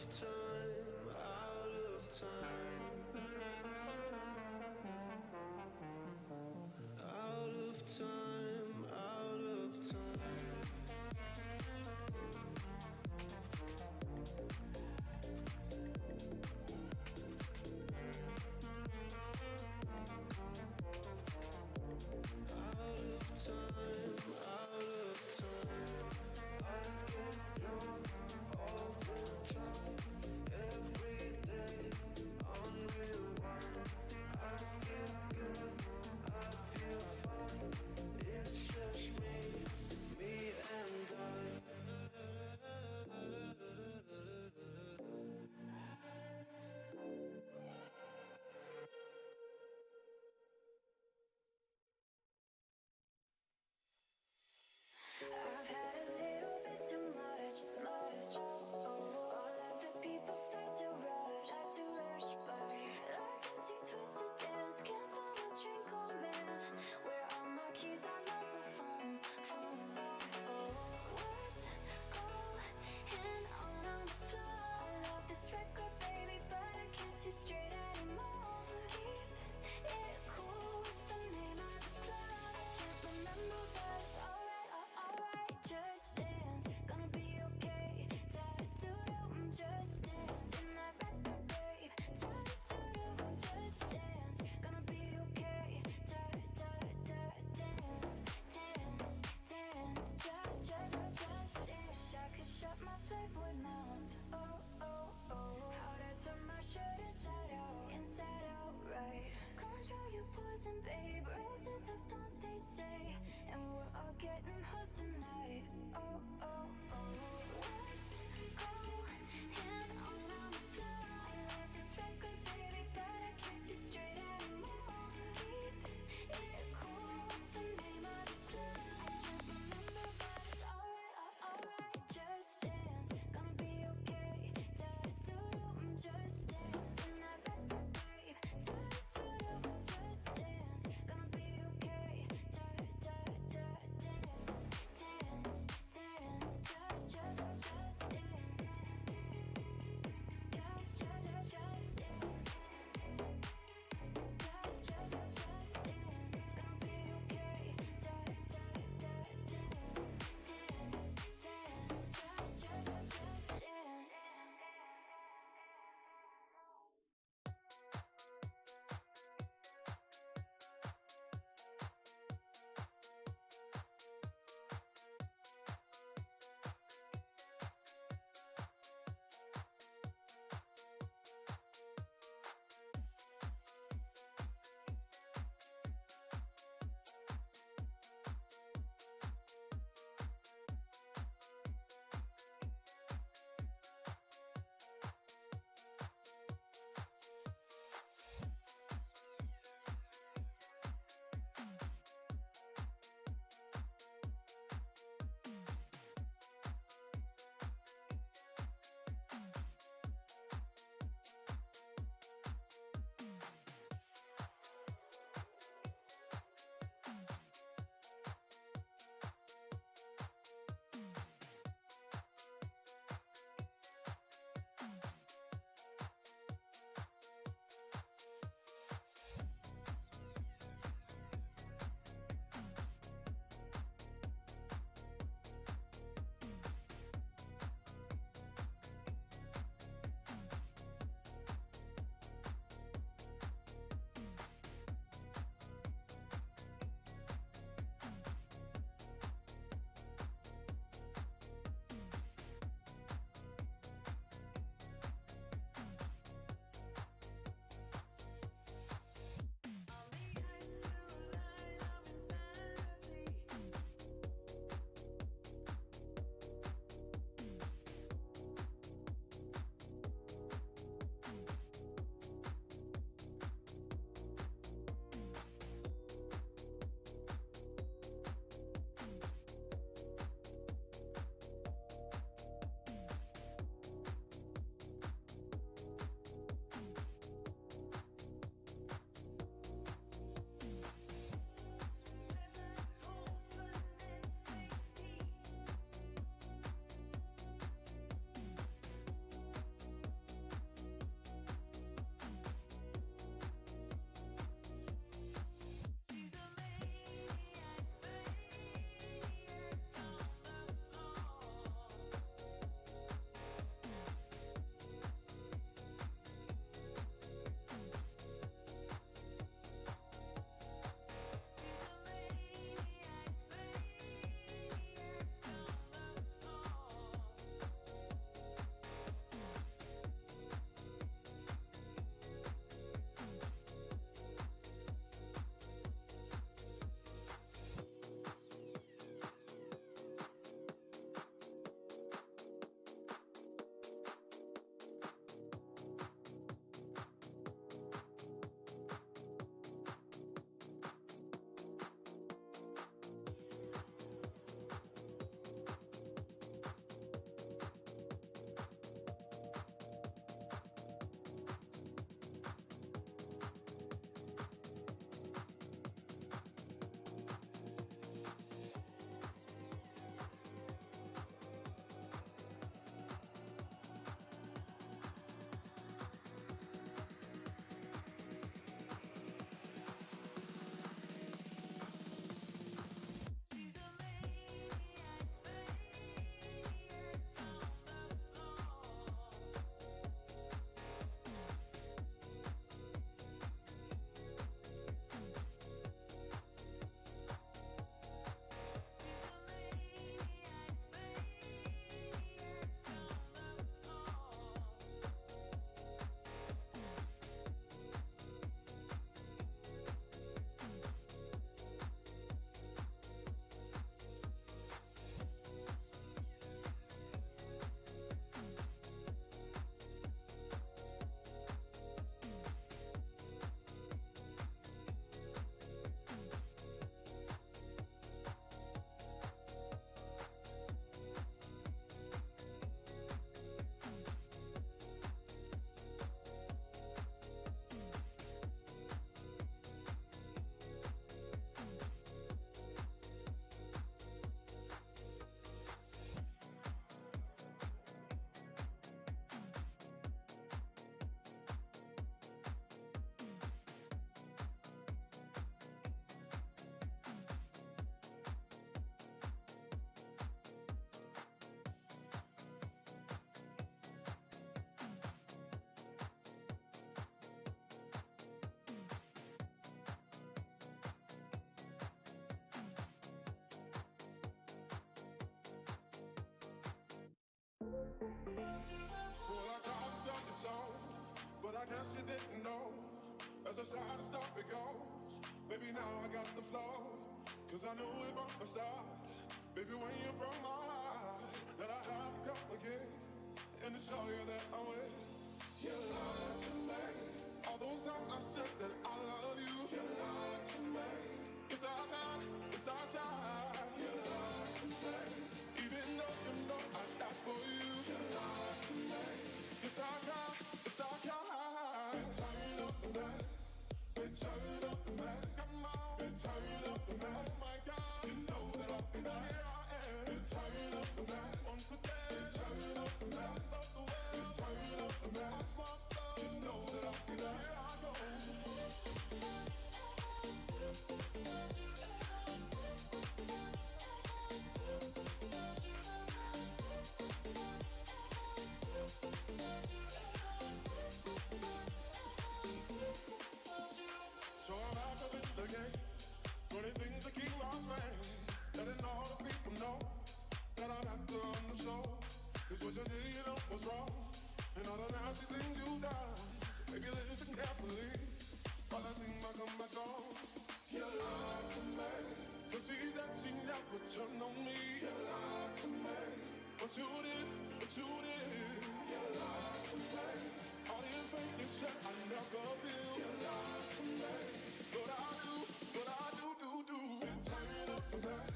time, out of time, out of time, out of time. I've had a little bit too much, much. All of the people start to rush by. Like dizzy twisted dance, can't find a drink or man. Where are my keys? I lost my phone. Oh, let's go hand on the floor. I love this record, baby, but I can't see straight anymore. Keep it cool. What's the name of this club? I can't remember, but it's alright. Just dance, gonna be okay. Da-da-doo-doo, just dance. Tonight, babe. Da-da-doo-doo, just dance, gonna be okay. Da-da-da-da-dance, dance. Just dance. I could shut my playboy mouth. Oh. How'd I turn my shirt inside out, right? Control your poison, babe. Roses have thorns, they say. And we're all getting hot tonight. Oh. Let's go hand on the floor. I love this record, baby, but I can't see straight anymore. Keep it cool. What's the name of this club? I can't remember, but it's alright. Just dance, gonna be okay. Da-da-doo-doo, just dance. Tonight, babe. Da-da-doo-doo, just dance, gonna be okay. Da-da-da-da-dance, but I guess you didn't know. As a side stop it goes. Baby, now I got the flow. Cause I knew it from the start. Baby, when you broke my heart, that I had to come again. And to show you that I'm with. You lied to me. All those times I said that I love you. You lied to me. It's our time, it's our time. You lied to me. Even though you know I died for you. You lied to me. It's our time, it's our time. Turn up the night. Turn up the night. Come on. Turn up the night. Oh my God. You know that I'll be back. Here I am. Turn up the night. Once again. Turn up the night. Love the way. Turn up the night. Watch my flow. You know that I'll be back. Here I go. So I'm back up in the game, running things to keep my swing, letting all the people know that I'm not on the show. Cause what you did, you know was wrong, and all the nasty things you done. So baby, listen carefully while I sing my comeback song. You lied to me, cause she said she never turned on me. You lied to me, but you did, but you did. You lied to me, all this pain is shit I never feel. You lied to me, but I do, do. Turn up the night,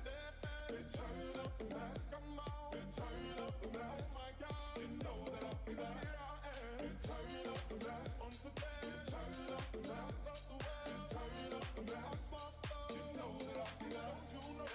turn up the night. Come on, turn up the night. Oh my God, you know that I'll be back. Here I am, turn up the night. Once again, turn up the night. Love the way, turn up the night. Watch my flow, you know that I'll be back. You know.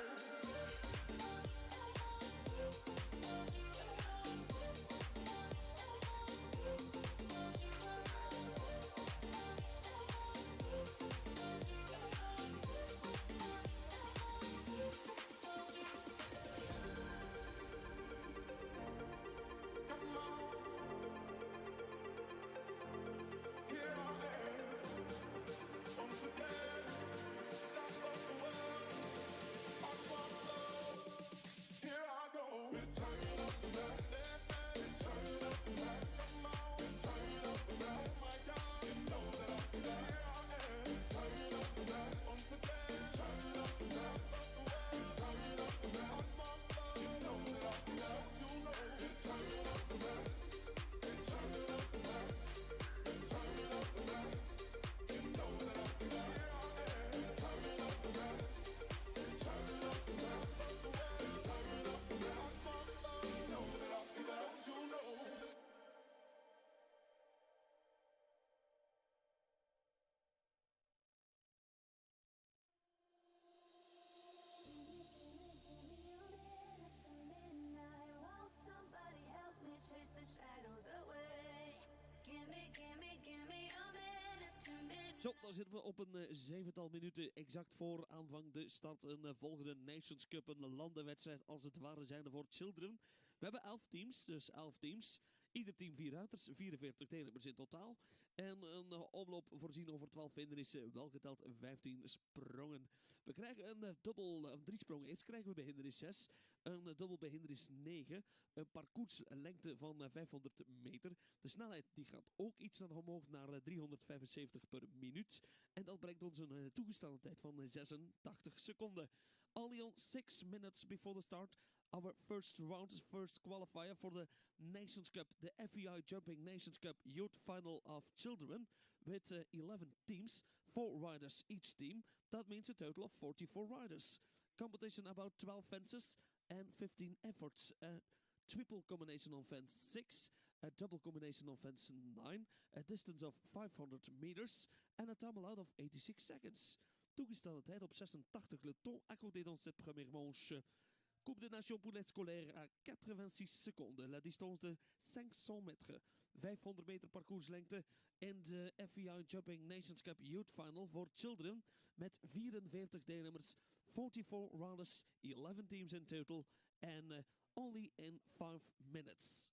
Zo, dan zitten we op een zevental minuten exact voor aanvang de start. Een volgende Nations Cup, een landenwedstrijd als het ware zijnde voor children. We hebben 11 teams, dus 11 teams. Ieder team 4 ruiters, 44 deelnemers in totaal. En een omloop voorzien over 12 hindernissen, welgeteld 15 sprongen. We krijgen een dubbel, een 3 sprongen. Eerst krijgen we bij hindernis 6, een dubbel bij hindernis 9. Een parcourslengte van 500 meter. De snelheid die gaat ook iets naar omhoog naar 375 per minuut. En dat brengt ons een toegestane tijd van 86 seconden. Only on 6 minutes before the start, our first round, first qualifier for the Nations Cup, the FEI Jumping Nations Cup Youth Final of Children, with 11 teams, 4 riders each team. That means a total of 44 riders. Competition about 12 fences and 15 efforts. Triple combination on fence 6, a double combination on fence 9, a distance of 500 meters, and a time allowed of 86 seconds. Toegestelde tijd op 86 le temps accordé dans cette première manche. Coupe des Nations pour les scolaires à 86 secondes. La distance de 500 mètres. 500 meter parcourslengte in de FEI Jumping Nations Cup Youth Final for Children met 44 deelnemers, 44 runners, 11 teams in total and only in 5 minutes.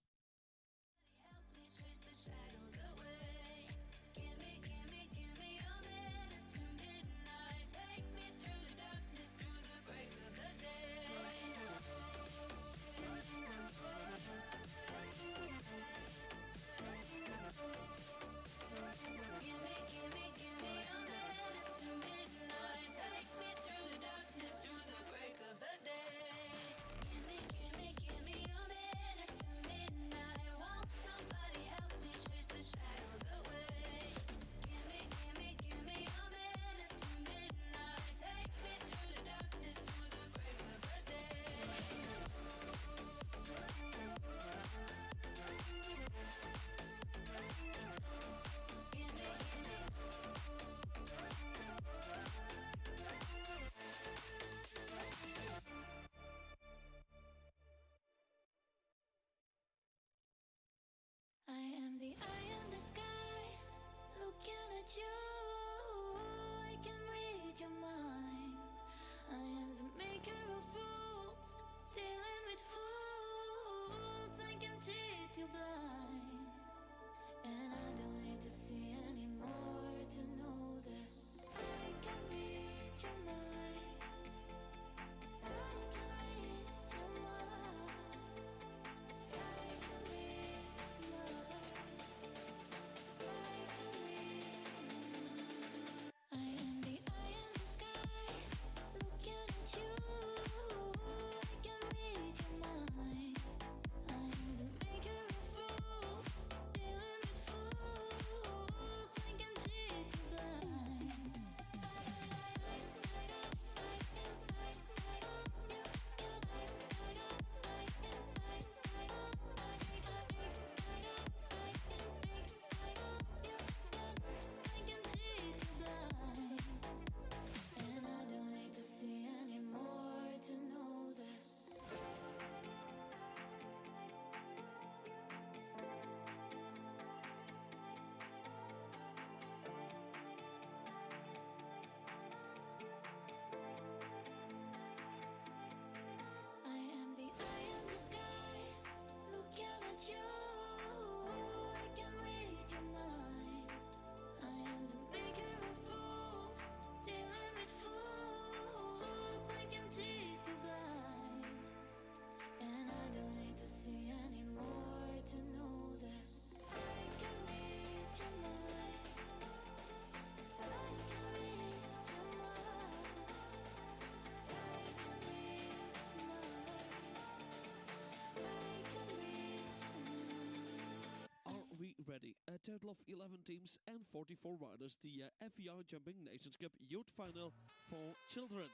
a total of 11 teams and 44 riders, the FEI Jumping Nations Cup Youth Final for children.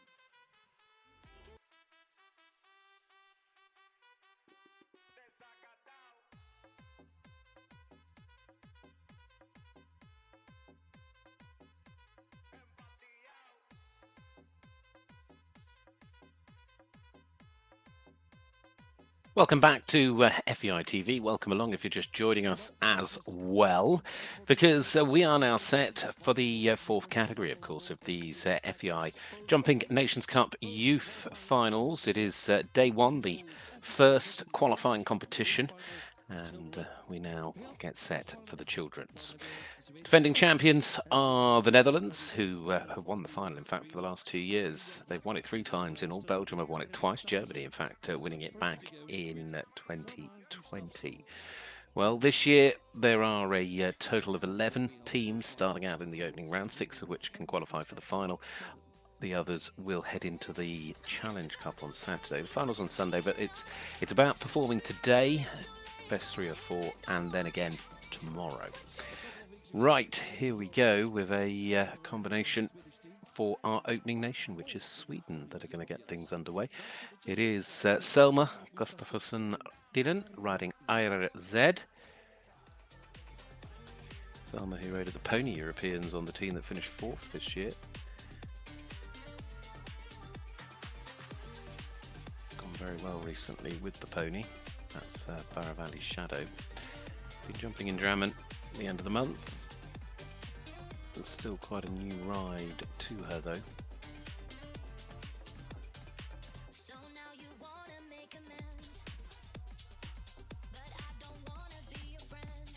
Welcome back to FEI TV. Welcome along if you're just joining us as well, because we are now set for the fourth category, of course, of these FEI Jumping Nations Cup Youth Finals. It is day one, the first qualifying competition, and we now get set for the children's. Defending champions are the Netherlands, who have won the final, in fact, for the last 2 years. They've won it 3 times in all. Belgium have won it twice. Germany, in fact, winning it back in 2020. Well, this year there are a total of 11 teams starting out in the opening round, 6 of which can qualify for the final. The others will head into the Challenge Cup on Saturday. The final's on Sunday, but it's about performing today, best 3 or 4, and then again tomorrow. Right, here we go with a combination for our opening nation, which is Sweden, that are going to get things underway. It is Selma Gustafsson Dillon riding IRZ. Selma, who rode at the Pony Europeans on the team that finished 4th this year. Gone very well recently with the Pony. That's Barra Valley's Shadow. Been jumping in Drammen at the end of the month. There's still quite a new ride to her though. So now you wanna make amends, but I don't wanna be your friend.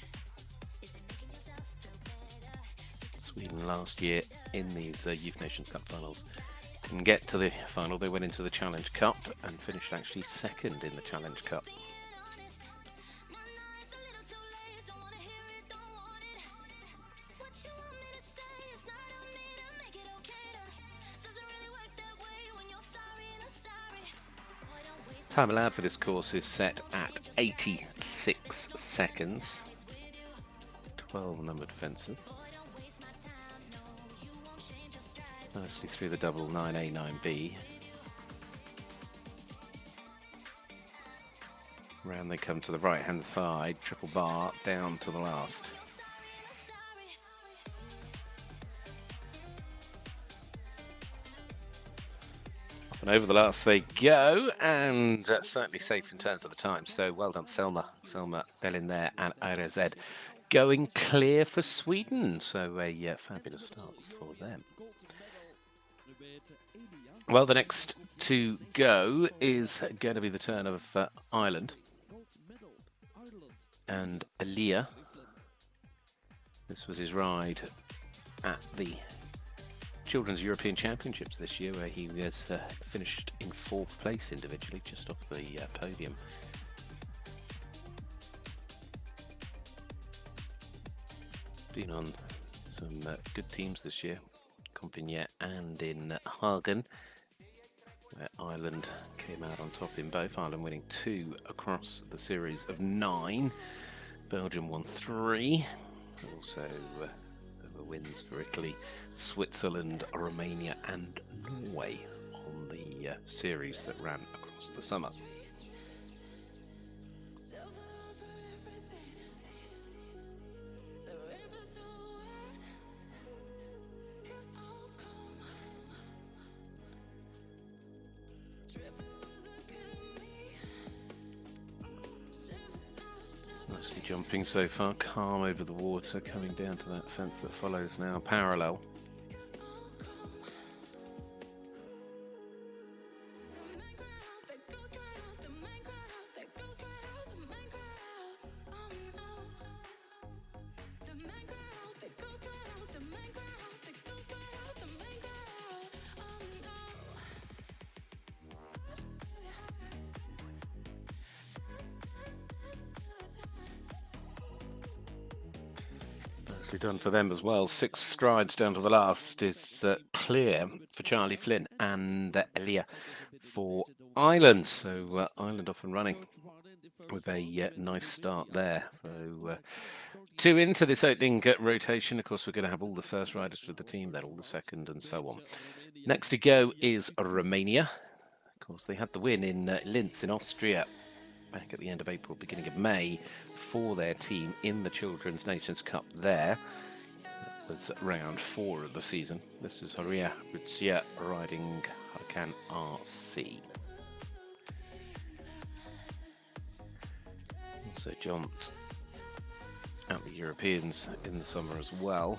Is it making yourself feel better? Sweden last year in these Youth Nations Cup finals didn't get to the final. They went into the Challenge Cup and finished actually 2nd in the Challenge Cup. Time allowed for this course is set at 86 seconds. 12 numbered fences. Nicely through the double 9A, 9B. Round they come to the right hand side, triple bar down to the last. And over the last they go, and certainly safe in terms of the time. So well done, Selma Dillon there, and IRZ going clear for Sweden. So a fabulous start for them. Well, the next to go is going to be the turn of Ireland and Elia. This was his ride at the Children's European Championships this year, where he has finished in 4th place individually, just off the podium. Been on some good teams this year, Compiègne and in Hagen, where Ireland came out on top in both. Ireland winning 2 across the series of 9. Belgium won 3. Also wins for Italy, Switzerland, Romania and Norway on the series that ran across the summer. Nicely jumping so far, calm over the water, coming down to that fence that follows now, parallel. Nicely done for them as well. 6 strides down to the last is clear for Charlie Flynn and Elia for Ireland. So Ireland off and running with a nice start there. So 2 into this opening rotation. Of course, we're going to have all the first riders for the team, then all the second, and so on. Next to go is Romania. Of course, they had the win in Linz in Austria back at the end of April, beginning of May, for their team in the Children's Nations Cup there. That was round 4 of the season. This is Horia Ritsia riding Huracan RC. Also jumped at the Europeans in the summer as well.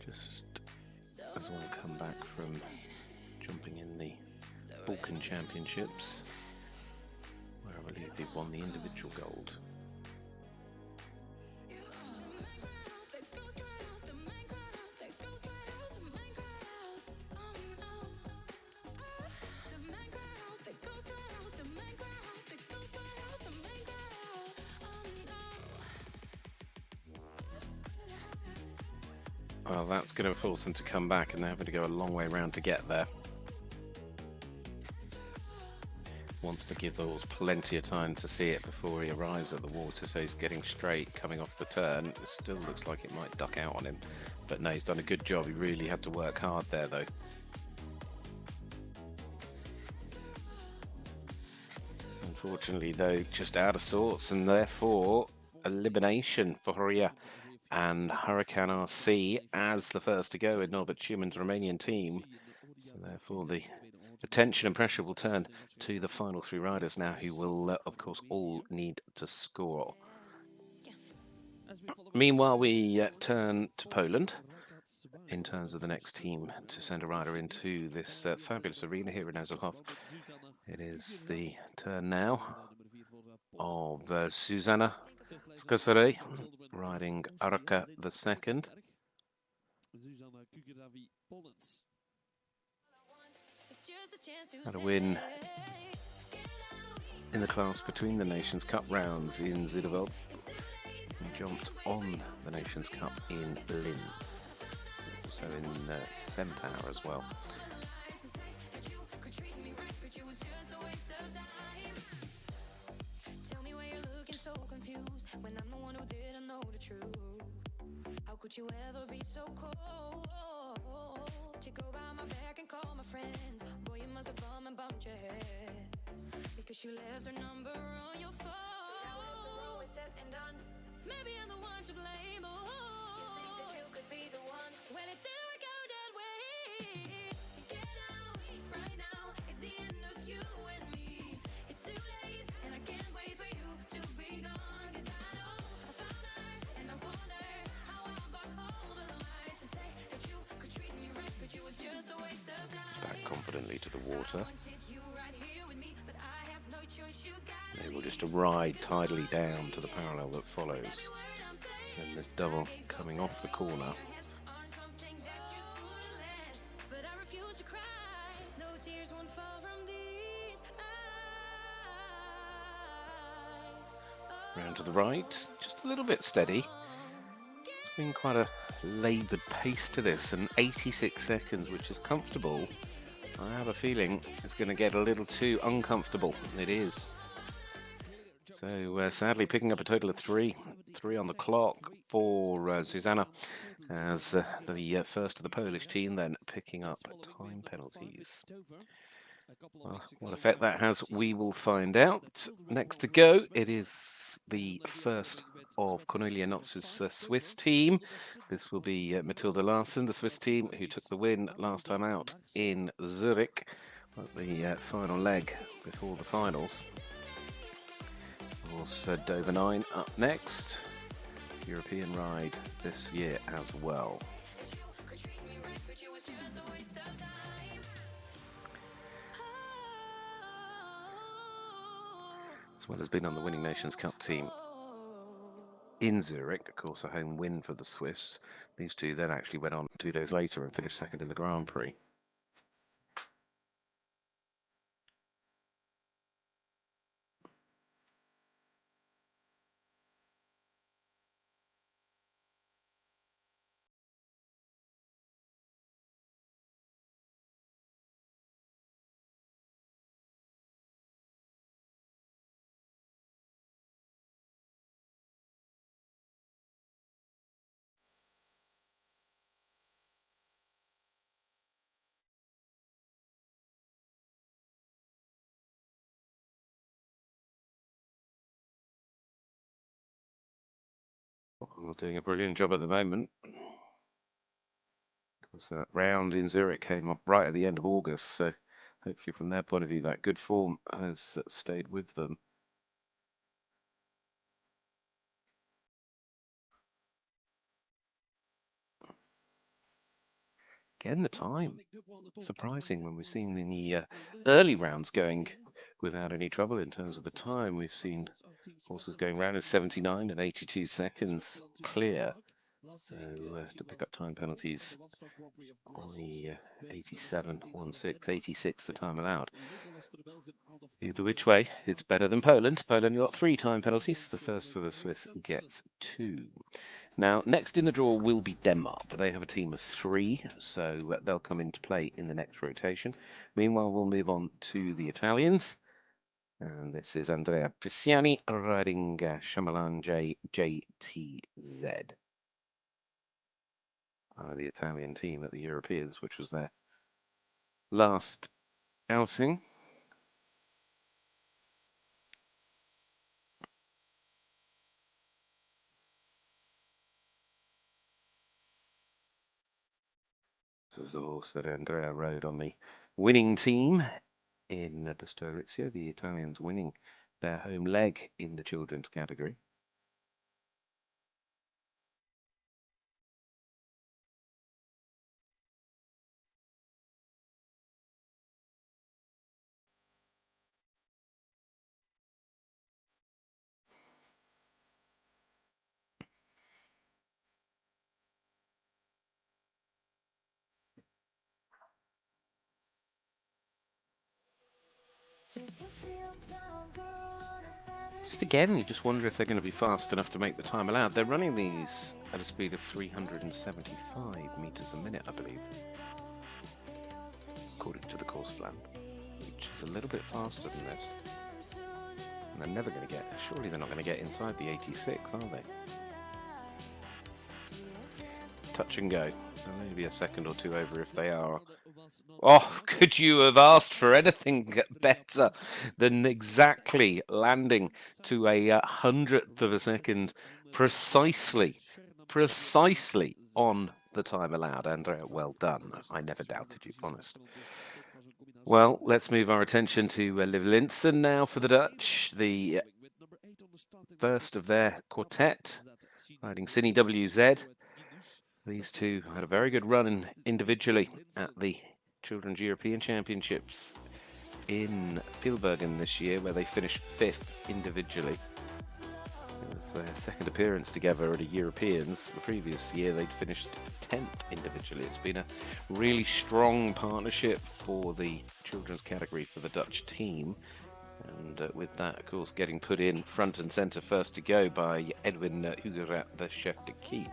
Just as well come back from jumping in the Balkan Championships, where I believe they won the individual gold. Well, that's going to force them to come back, and they're having to go a long way around to get there. Wants to give the horse plenty of time to see it before he arrives at the water, so he's getting straight, coming off the turn. It still looks like it might duck out on him, but no, he's done a good job. He really had to work hard there, though. Unfortunately, though, just out of sorts, and therefore elimination for Horia and Huracan RC as the first to go in Norbert Schumann's Romanian team. So therefore the attention and pressure will turn to the final 3 riders now, who will of course all need to score. Meanwhile, we turn to Poland in terms of the next team to send a rider into this fabulous arena here in Azulhof. It is the turn now of Zuzanna Skosary riding Arka II. Had a win in the class between the Nations Cup rounds in Ziderveld. He jumped on the Nations Cup in Linz, also in Sempower as well. When I'm the one who didn't know the truth, how could you ever be so cold? To go by my back and call my friend. Boy, you must have bummed and bumped your head, because you left her number on your phone. So now after all is said and done, maybe I'm the one to blame. Oh, do you think that you could be the one? Well, it didn't work out that way. Get out right now, it's the end of you and me. It's too late and I can't wait for you to be gone. Back confidently to the water. They will just ride tidily down to the parallel that follows. And this double coming off the corner. Round to the right, just a little bit steady. It's been quite a laboured pace to this, and 86 seconds, which is comfortable. I have a feeling it's going to get a little too uncomfortable. It is. So sadly, picking up a total of 3 on the clock for Susanna, as the first of the Polish team then picking up time penalties. Well, what effect that has, we will find out. Next to go, it is the first of Cornelia Notz's Swiss team. This will be Matilda Larsen, the Swiss team, who took the win last time out in Zurich at the final leg before the finals. Of course, Dover 9 up next. European ride this year as well. As well as being on the winning Nations Cup team in Zurich, of course, a home win for the Swiss. These two then actually went on 2 days later and finished second in the Grand Prix. Well, doing a brilliant job at the moment. Because that round in Zurich came up right at the end of August, so hopefully from their point of view, that good form has stayed with them. Again, the time. Surprising when we've seen the early rounds going without any trouble in terms of the time. We've seen horses going round in 79 and 82 seconds clear. So to pick up time penalties on the 87, 16, 86 the time allowed. Either which way, it's better than Poland. Poland got 3 time penalties. The first for the Swiss gets 2. Now, next in the draw will be Denmark. They have a team of 3, so they'll come into play in the next rotation. Meanwhile, we'll move on to the Italians. And this is Andrea Pisciani riding Shyamalan JTZ. The Italian team at the Europeans, which was their last outing. This was the horse that Andrea rode on the winning team in Pistorizio, the Italians winning their home leg in the children's category. Just again, you just wonder if they're going to be fast enough to make the time allowed. They're running these at a speed of 375 meters a minute, I believe, according to the course plan, which is a little bit faster than this. And they're never going to get, surely they're not going to get inside the 86, are they? Touch and go. Maybe a second or two over if they are. Oh, could you have asked for anything better than exactly landing to a hundredth of a second precisely on the time allowed? Andrea, well done. I never doubted you, honest. Well, let's move our attention to Liv Linsen now for the Dutch. The first of their quartet, riding Cine WZ. These two had a very good run individually at the Children's European Championships in Pilbergen this year, where they finished 5th individually. It was their second appearance together at the Europeans. The previous year they'd finished 10th individually. It's been a really strong partnership for the children's category for the Dutch team. And with that, of course, getting put in front and centre first to go by Edwin Hugerat, the chef de keep.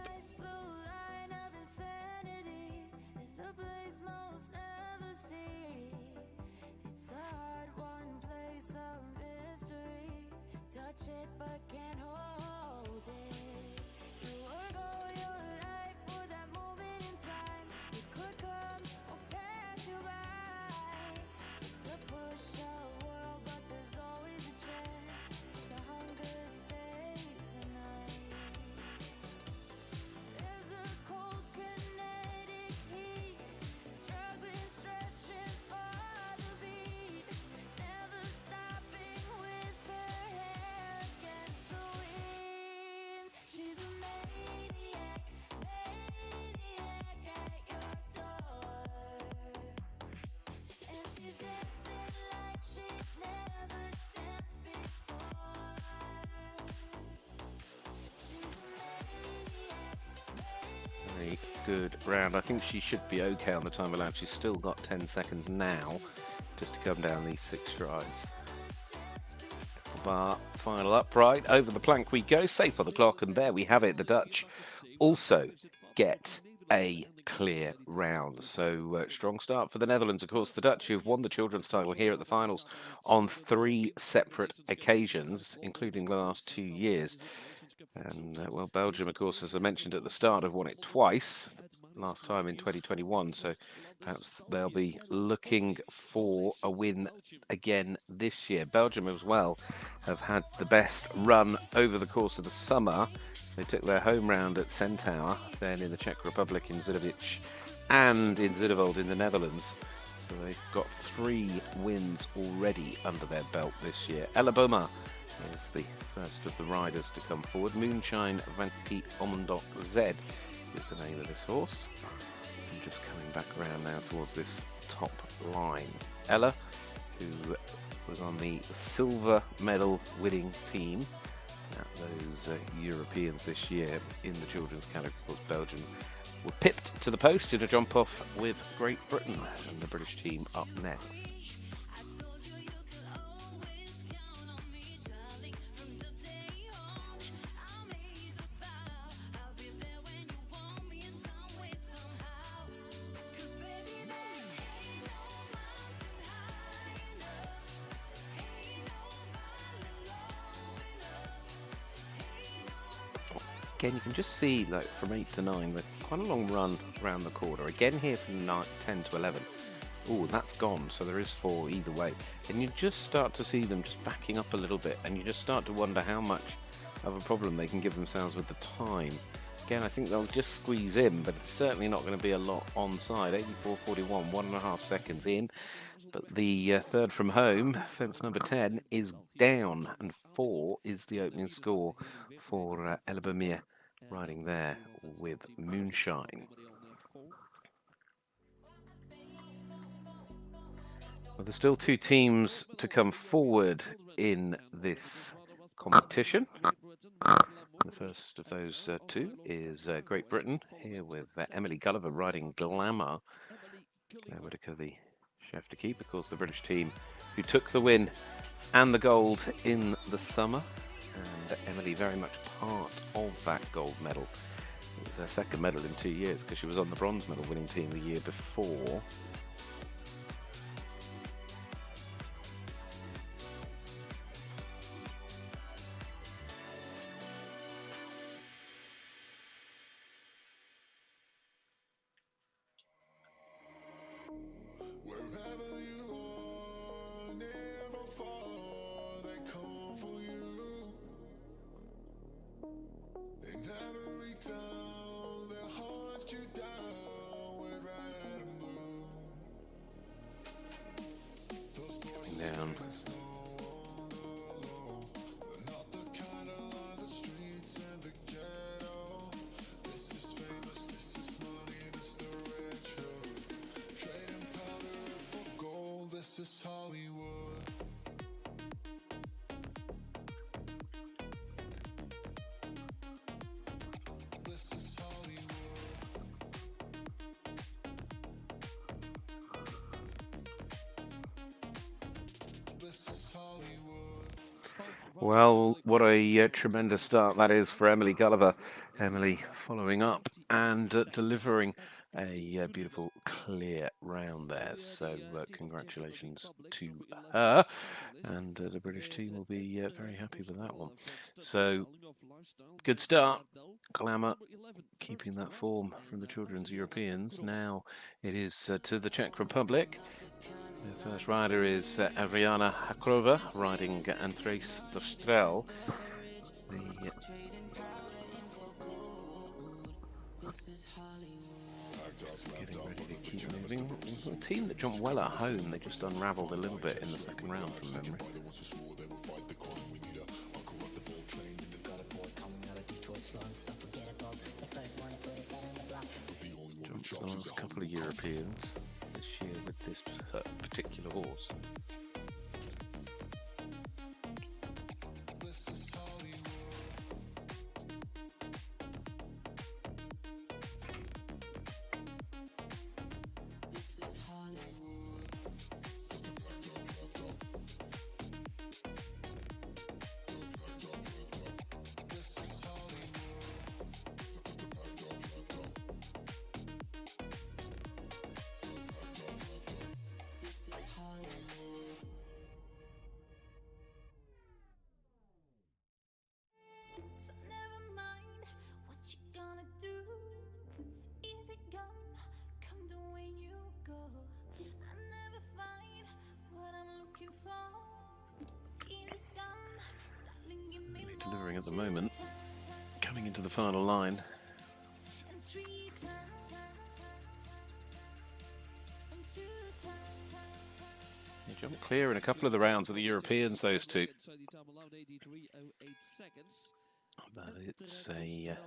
Good round. I think she should be okay on the time allowed. She's still got 10 seconds now just to come down these 6 strides. Bar, final upright, over the plank we go, safe on the clock, and there we have it. The Dutch also get a clear round. So strong start for the Netherlands. Of course, the Dutch, who've won the children's title here at the finals on 3 separate occasions, including the last 2 years. And, well, Belgium, of course, as I mentioned at the start, have won it twice, last time in 2021. So perhaps they'll be looking for a win again this year. Belgium, as well, have had the best run over the course of the summer. They took their home round at Centaur, then in the Czech Republic in Zidovic, and in Zidovold in the Netherlands. So they've got 3 wins already under their belt this year. Ella Boma is the first of the riders to come forward. Moonshine Vanti Omondok Z is the name of this horse. And just coming back around now towards this top line. Ella, who was on the silver medal winning team at those Europeans this year in the children's category. Of course, Belgium were pipped to the post in a jump off with Great Britain, and the British team up next. Again, you can just see, like, from 8 to 9, with quite a long run around the corner. Again here from 10 to 11. Oh, that's gone, so there is 4 either way. And you just start to see them just backing up a little bit, and you just start to wonder how much of a problem they can give themselves with the time. Again, I think they'll just squeeze in, but it's certainly not going to be a lot onside. 84.41, 1.5 seconds in. But the third from home, fence number 10, is down, and 4 is the opening score for Elabamir riding there with Moonshine. Well, there's still 2 teams to come forward in this competition. The first of those 2 is Great Britain, here with Emily Gulliver riding Glamour. Claire Whitaker, the chef de keep, of course, the British team who took the win and the gold in the summer. And Emily very much part of that gold medal. It was her second medal in 2 years, because she was on the bronze medal winning team the year before. Wherever you are, never far, they come for you. In every town, they'll hunt you down with red and blue. Those boys Down. they're not the kind of line the streets and the ghetto. This is famous, this is money, this the rich hood. Trading powder for gold, this is Hollywood. This is Hollywood. This is Hollywood. Well, what a tremendous start that is for Emily Gulliver. Emily following up and delivering a beautiful clear round there. So congratulations to her, and the British team will be very happy with that one. So good start. Glamour keeping that form from the Children's Europeans. Now it is to the Czech Republic. The first rider is Adriana Hakrova riding Andres Dostrel. Getting ready to keep moving. The team that jumped well at home, they just unravelled a little bit in the second round from memory. Jumped the last couple of Europeans this year with this particular horse. So never mind what you gonna do. Is it gonna come the way you go? I never find what I'm looking for. Is it gone? Darling, give me Really delivering at the moment. Coming coming into the final line. and 3 times, and 2 times. They jumped clear in a couple of the rounds of the Europeans, those two. But it's a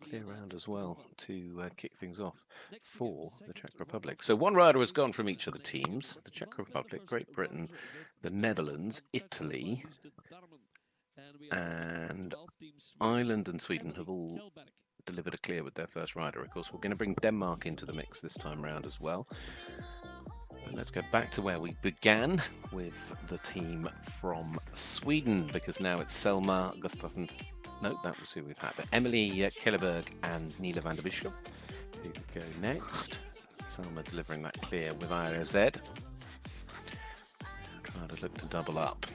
clear round as well to kick things off for the Czech Republic. So one rider has gone from each of the teams: the Czech Republic, Great Britain, the Netherlands, Italy, and Ireland and Sweden have all delivered a clear with their first rider. Of course, we're going to bring Denmark into the mix this time round as well. And let's go back to where we began with the team from Sweden, because now it's Selma Gustafsson. No, that was who we've had. Emily Kelleberg and Nila van der Bishop who go next. Selma delivering that clear with IRZ. Trying to look to double up. 2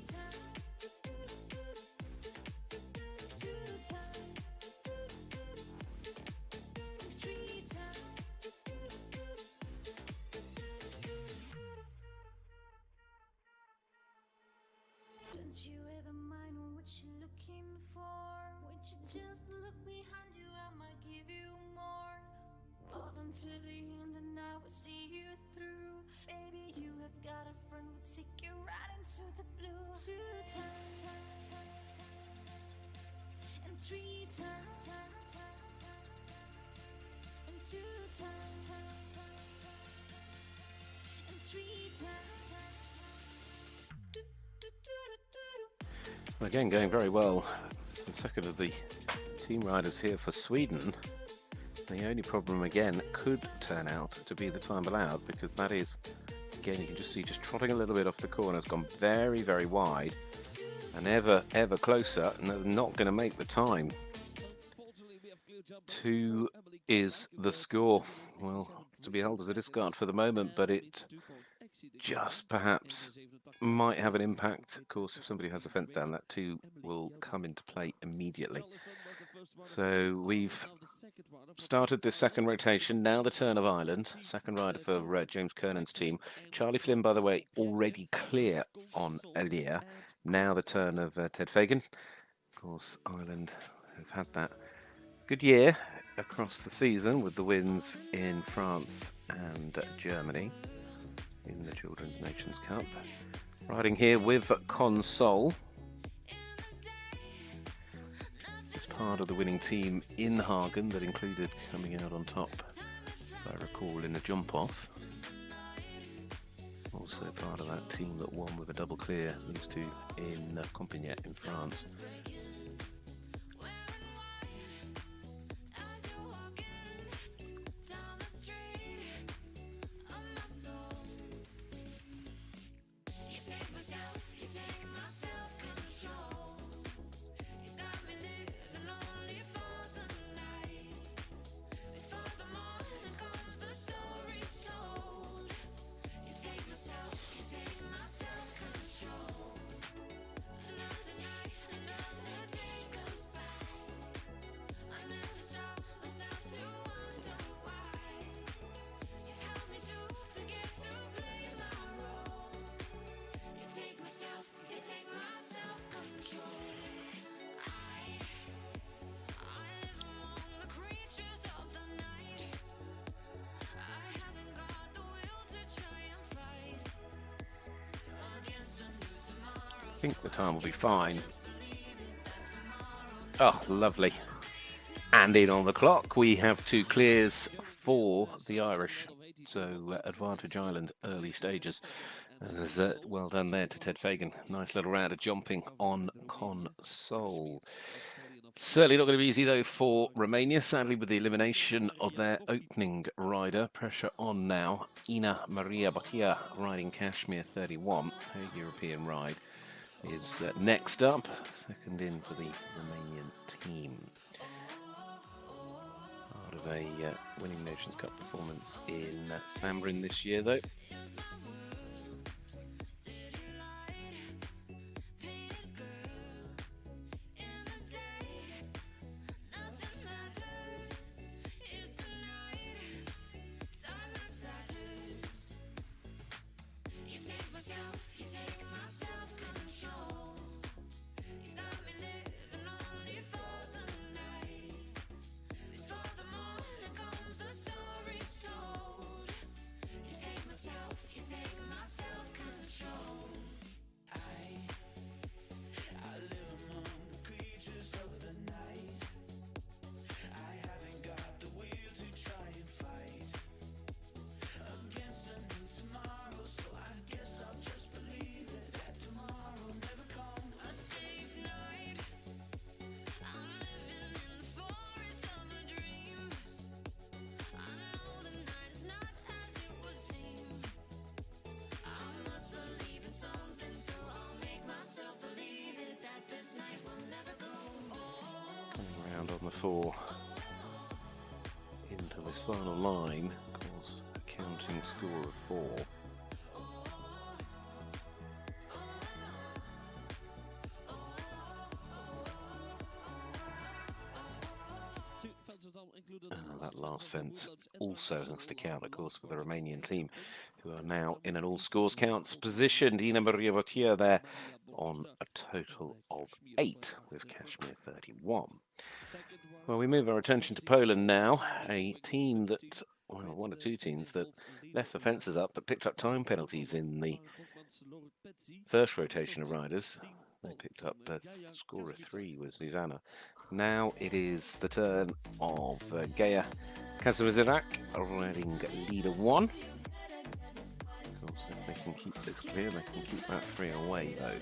times, 3 times, 2 times, 3 times. Don't you ever mind what you're looking for? Would you just look behind you? I might give you more. Hold on to the end and I will see you through. Baby, you have got a friend, we'll take you right into the blue. 2 times, and 3 times, and 2 times, and 3 times. Again, going very well. The second of the team riders here for Sweden. The only problem again could turn out to be the time allowed, because that is, again, you can just see just trotting a little bit off the corner. It's gone very, very wide and ever closer, and they're not going to make the time. 2 is the score. Well, to be held as a discard for the moment, but it just perhaps might have an impact. Of course, if somebody has a fence down, that 2 will come into play immediately. So we've started this second rotation. Now the turn of Ireland. Second rider for James Kernan's team. Charlie Flynn, by the way, already clear on Alia. Now the turn of Ted Fagan. Of course, Ireland have had that good year across the season with the wins in France and Germany in the Children's Nations Cup. Riding here with Console. It's part of the winning team in Hagen that included coming out on top, if I recall, in a jump-off. Also part of that team that won with a double clear, these two in Compagnie in France. I think the time will be fine. Oh, lovely. And in on the clock, we have 2 clears for the Irish. So advantage Ireland early stages. Well done there to Ted Fagan. Nice little round of jumping on Console. Certainly not going to be easy though for Romania, sadly, with the elimination of their opening rider. Pressure on now. Ina Maria Bachia riding Kashmir 31, her European ride, is next up. Second in for the Romanian team. Part of a winning Nations Cup performance in San Marino this year though. on the 4 into this final line. Of course, a counting score of 4. That last fence also has to count, of course, for the Romanian team, who are now in an all scores counts position. Ina Maria Votia there on a total of 8, with Kashmir 31. Well, we move our attention to Poland now, a team that, well, one or two teams that left the fences up but picked up time penalties in the first rotation of riders. They picked up a score of 3 with Zuzana. Now it is the turn of Geja Kazimirak riding leader 1. Of course, if they can keep this clear, they can keep that 3 away though.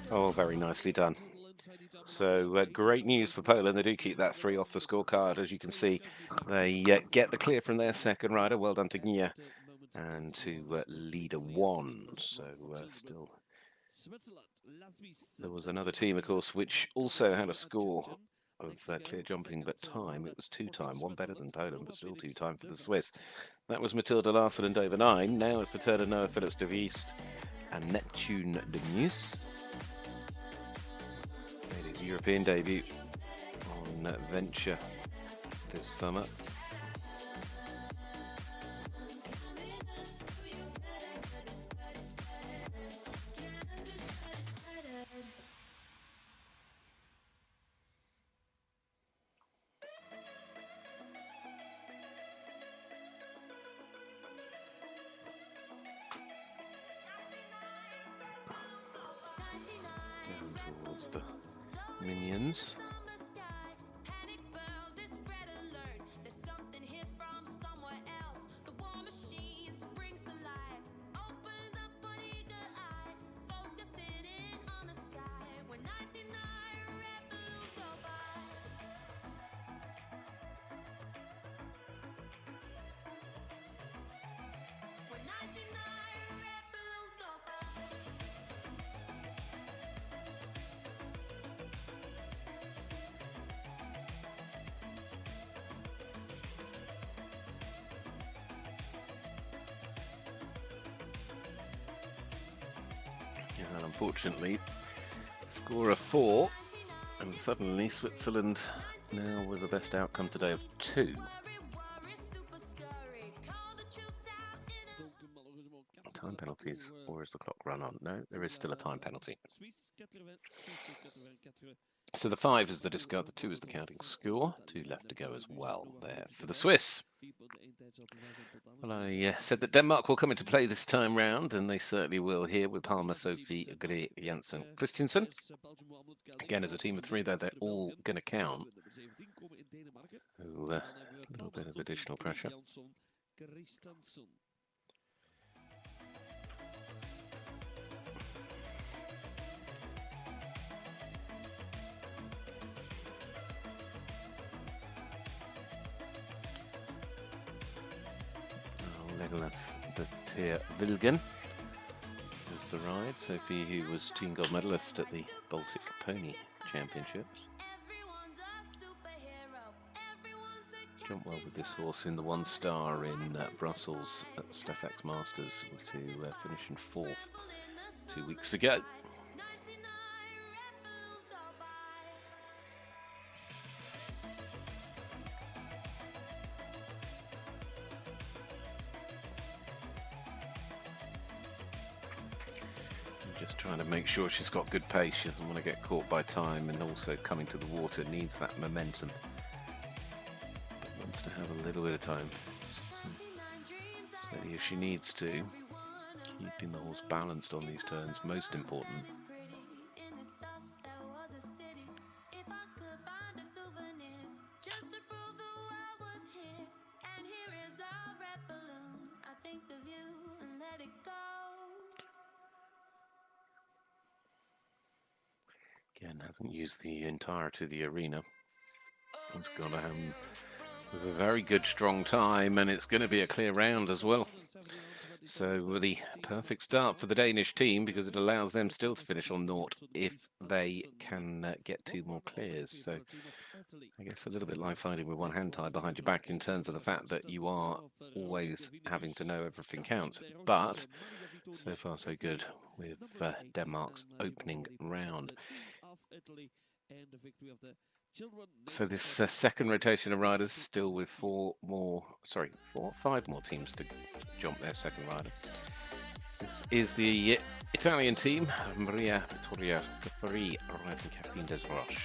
Oh, very nicely done. So great news for Poland. They do keep that 3 off the scorecard. As you can see, they get the clear from their second rider. Well done to Nia and to leader 1. So still, there was another team, of course, which also had a score of clear jumping, but time. It was 2 time, one better than Poland, but still 2 time for the Swiss. That was Matilda Larsen and Dover 9. Now it's the turn of Noah Phillips de Vist and Neptune de Muse. Made his European debut on Venture this summer. Down towards the minions. And unfortunately, score of 4, and suddenly Switzerland now with the best outcome today of 2. Time penalties, or is the clock run on? No, there is still a time penalty. So the 5 is the discard, the 2 is the counting score. 2 left to go as well there for the Swiss. Well, I said that Denmark will come into play this time round, and they certainly will here with Palmer, Sophie, Gray, Janssen, Christensen. Again, as a team of 3, though, they're all going to count. So, a little bit of additional pressure. Legolas the Tier Vilgen is the ride. Sophie, who was team gold medalist at the Baltic Pony Championships. Jumped well with this horse in the 1 star in Brussels at the Steffax Masters to finish in 4th 2 weeks ago. Just trying to make sure she's got good pace. She doesn't want to get caught by time, and also coming to the water needs that momentum. But wants to have a little bit of time. Steady if she needs to. Keeping the horse balanced on these turns, most important. Again, hasn't used the entirety of the arena. He's got to have with a very good strong time, and it's going to be a clear round as well. So the perfect start for the Danish team, because it allows them still to finish on naught if they can get 2 more clears. So I guess a little bit like fighting with one hand tied behind your back in terms of the fact that you are always having to know everything counts. But so far so good with Denmark's opening round. So this second rotation of riders still with 5 more teams to jump their second rider. This is the Italian team, Maria Vittoria Gaffari riding Capine des Roches.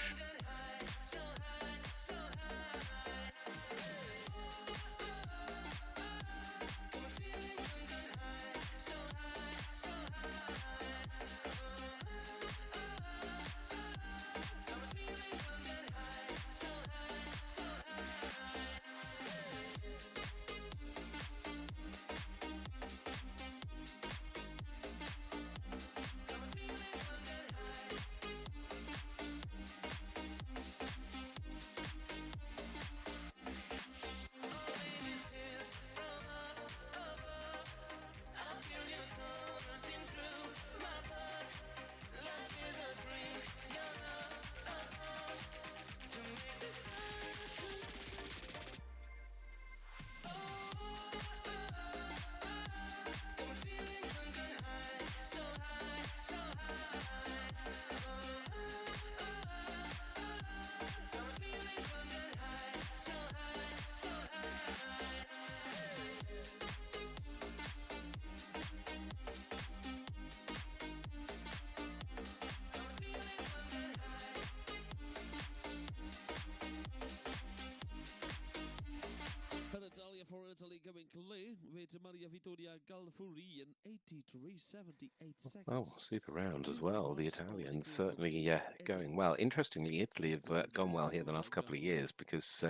For Italy going clear with Maria Vittoria Galfuri in 83.78 seconds. Oh, super round as well. The Italians certainly going well. Interestingly, Italy have gone well here the last couple of years because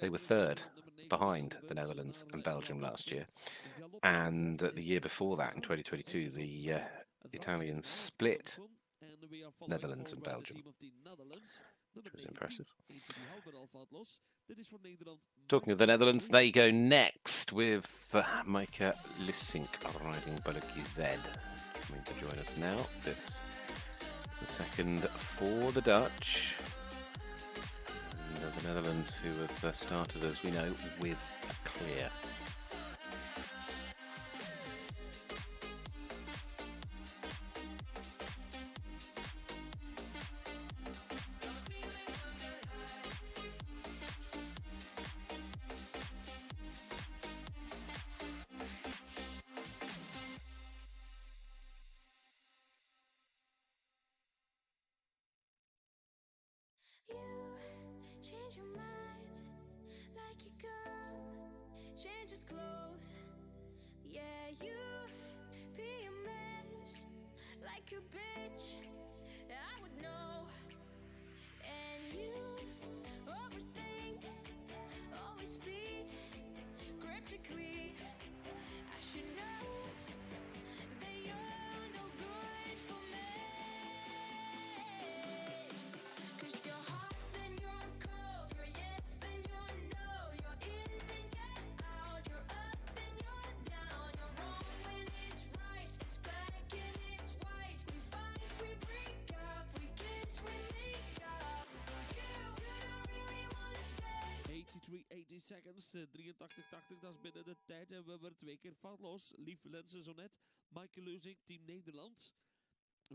they were 3rd behind the Netherlands and Belgium last year. And the year before that, in 2022, the Italians split Netherlands and Belgium, which was impressive. Talking of the Netherlands, they go next with Micah Lissink riding Bullocky Z. Coming to join us now. This the second for the Dutch. And the Netherlands, who have started, as we know, with a clear. Change your mind like a girl changes clothes. Yeah, you be a mess like a bitch. I would know. And you overthink, always speak cryptically. I should know that you're no good for me. 'Cause you're hot, then you're cold. You're yes, then you're no. You're in, then you're out. You're up, then you're down. You're wrong when seconds, 83-80, dat is binnen de tijd. En we hebben 2 keer foutloos. Lief Lensen zo net. Michael Leuzing, Team Nederland.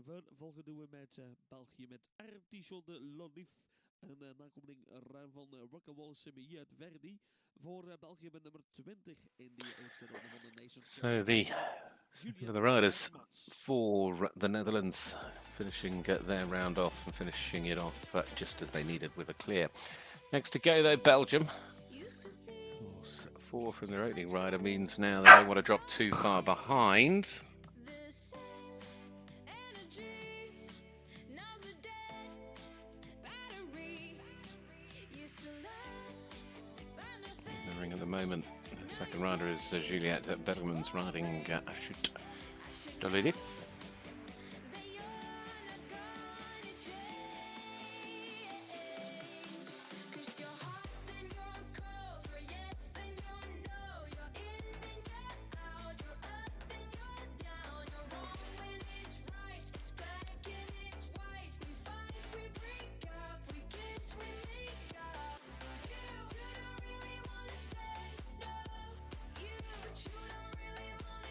Vervolgens doen we met België met Artichon de Lolief. Een nakomeling ruim van Rock'n'Roll CMI uit Verdi. Voor België met nummer 20 in de eerste ronde van de Nations Cup. So the riders for the Netherlands finishing their round off and finishing it off just as they needed with a clear. Next to go though, Belgium. 4 from their opening rider means now they don't want to drop too far behind. In the ring at the moment, the second rider is Juliette Bergman's riding Ashut Dolidif.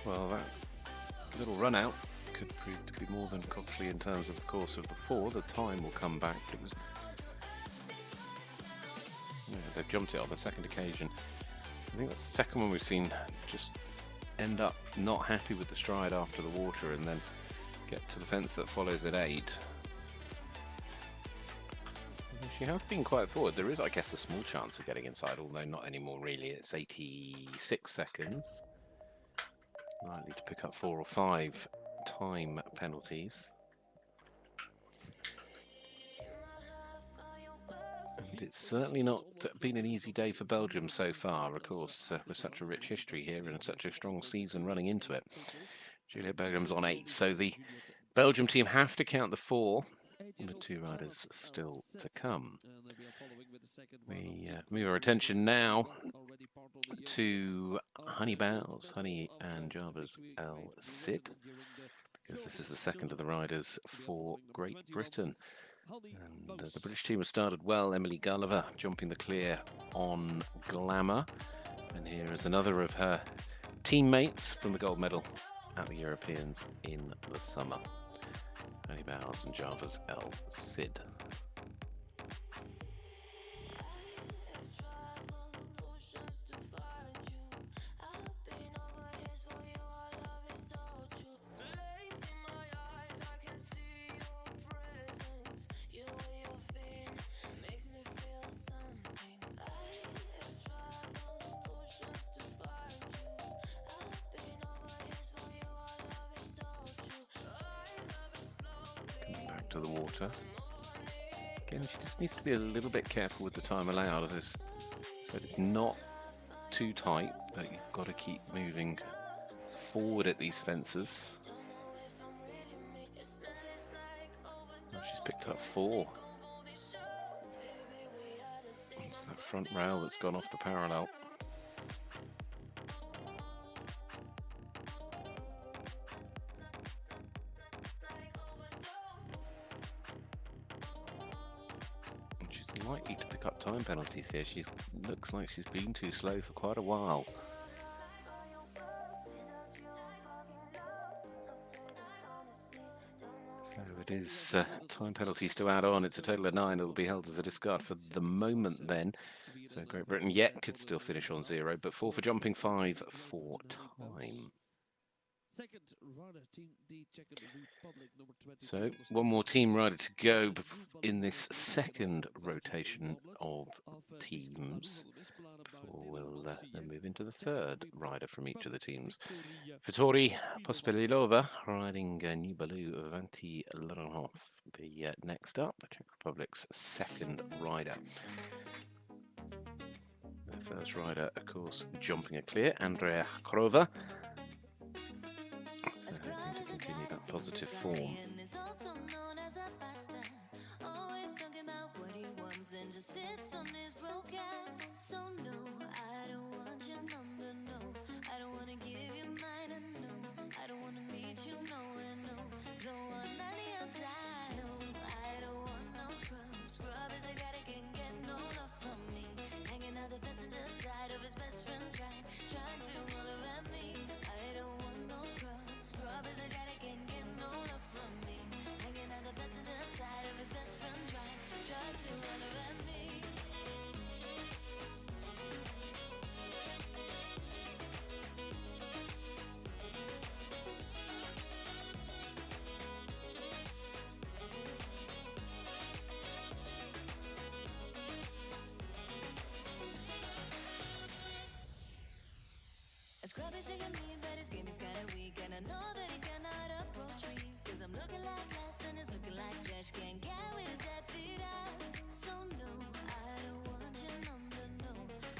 Well, that little run out could prove to be more than costly in terms of the course of the 4. The time will come back. It was, yeah, they've jumped it on the second occasion. I think that's the second one we've seen just end up not happy with the stride after the water and then get to the fence that follows at 8. She has been quite forward. There is, I guess, a small chance of getting inside, although not anymore really. It's 86 seconds. Likely to pick up 4 or 5 time penalties. And it's certainly not been an easy day for Belgium so far, of course, with such a rich history here and such a strong season running into it. Juliette Bergham's on 8, so the Belgium team have to count the 4, with 2 riders still to come. We move our attention now to Honey Bowes, Honey and Java's El Cid, because this is the second of the riders for Great Britain. And the British team has started well. Emily Gulliver jumping the clear on Glamour. And here is another of her teammates from the gold medal at the Europeans in the summer. Honey Bowes and Java's El Cid. To the water. Again, she just needs to be a little bit careful with the time allowed, so it's not too tight, but you've got to keep moving forward at these fences. Oh, she's picked up 4. It's that front rail that's gone off the parallel. Likely to pick up time penalties here. She looks like she's been too slow for quite a while. So it is time penalties to add on. It's a total of 9 that will be held as a discard for the moment then. So Great Britain yet could still finish on 0, but 4 for jumping, 5 for time. So one more team rider to go in this second rotation of teams before we'll then move into the third rider from each of the teams. Vittori Pospelilova riding Nibalu Vanti Laranhoff, the next up, Czech Republic's second rider. The first rider, of course, jumping a clear, Andrea Krova. So hoping to continue that positive form. Always talking about what he wants and just sits on his broke ass. So no, I don't want your number, no. I don't wanna give you mine, and no. I don't wanna meet you, no, and no. Don't want none of your time, no. I don't want no scrub. Scrub is a guy that can get no love from me. Hanging out the passenger side. try to elevate me. A scrub is shaking me, but his game is kinda weak. And I know that he cannot approach me, cause I'm looking like glass and it's looking like trash. Can't get with that big ass. So no, I don't want your number, no.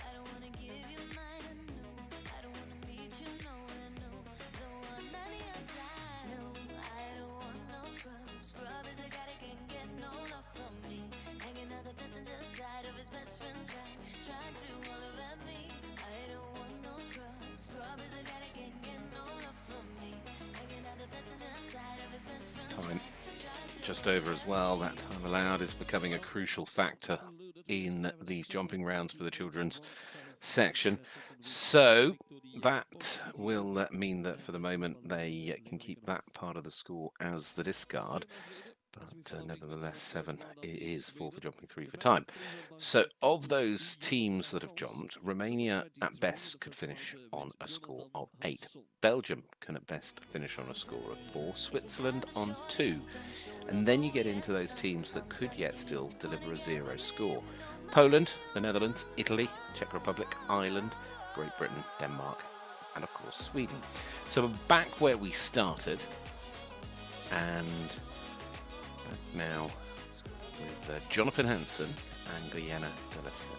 I don't wanna give you mine, no. I don't wanna meet you nowhere, no. Don't want none of your time, no. I don't want no scrub. Scrub is a guy that can't get no love from me. Hanging out the passenger side of his best friend's ride, trying to all over me. I don't want no scrub. Scrub is a guy that can't get no love from me. Hanging out the passenger side of his best friend's Time ride, just over as well. That time allowed is becoming a crucial factor in these jumping rounds for the children's section. So that will mean that for the moment they can keep that part of the score as the discard. But nevertheless, 7 it is, 4 for jumping, 3 for time. So of those teams that have jumped, Romania at best could finish on a score of 8. Belgium can at best finish on a score of 4. Switzerland on 2. And then you get into those teams that could yet still deliver a 0 score. Poland, the Netherlands, Italy, Czech Republic, Ireland, Great Britain, Denmark, and of course Sweden. So we're back where we started, and now with Jonathan Hansen and Guyana de la Sens.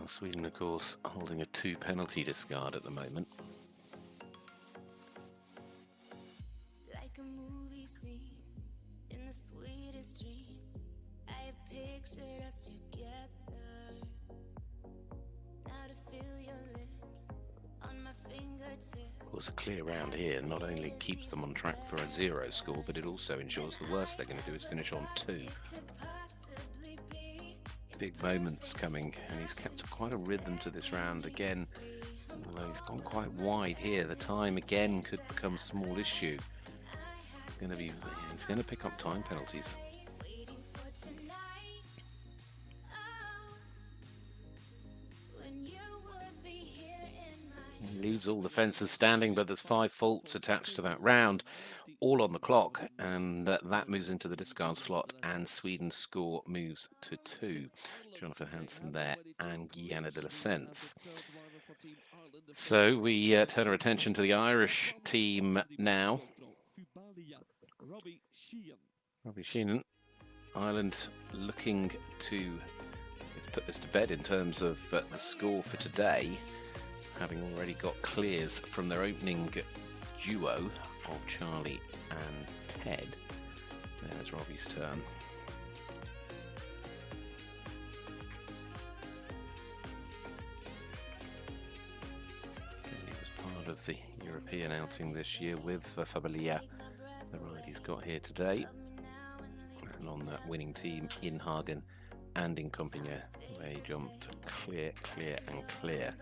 Sweden, of course, holding a 2 penalty discard at the moment. like a movie scene in the sweetest dream. I've pictured us together. Now to feel your lips on my fingertips. Of course, a clear round here not only keeps them on track for a 0 score, but it also ensures the worst they're going to do is finish on 2. Big moments coming, and he's kept quite a rhythm to this round again. Although he's gone quite wide here, the time again could become a small issue. He's going to pick up time penalties. He leaves all the fences standing, but there's 5 faults attached to that round, all on the clock, and that moves into the discard slot, and Sweden's score moves to 2. Jonathan Hansen there and Guyana de la Sens. So we turn our attention to the Irish team now. Robbie Sheehan, Ireland looking to put this to bed in terms of the score for today, having already got clears from their opening duo of Charlie and Ted. There's Robbie's turn. He was part of the European outing this year with Fablia, the ride he's got here today, and on that winning team in Hagen and in Compiègne, where he jumped clear, clear and clear.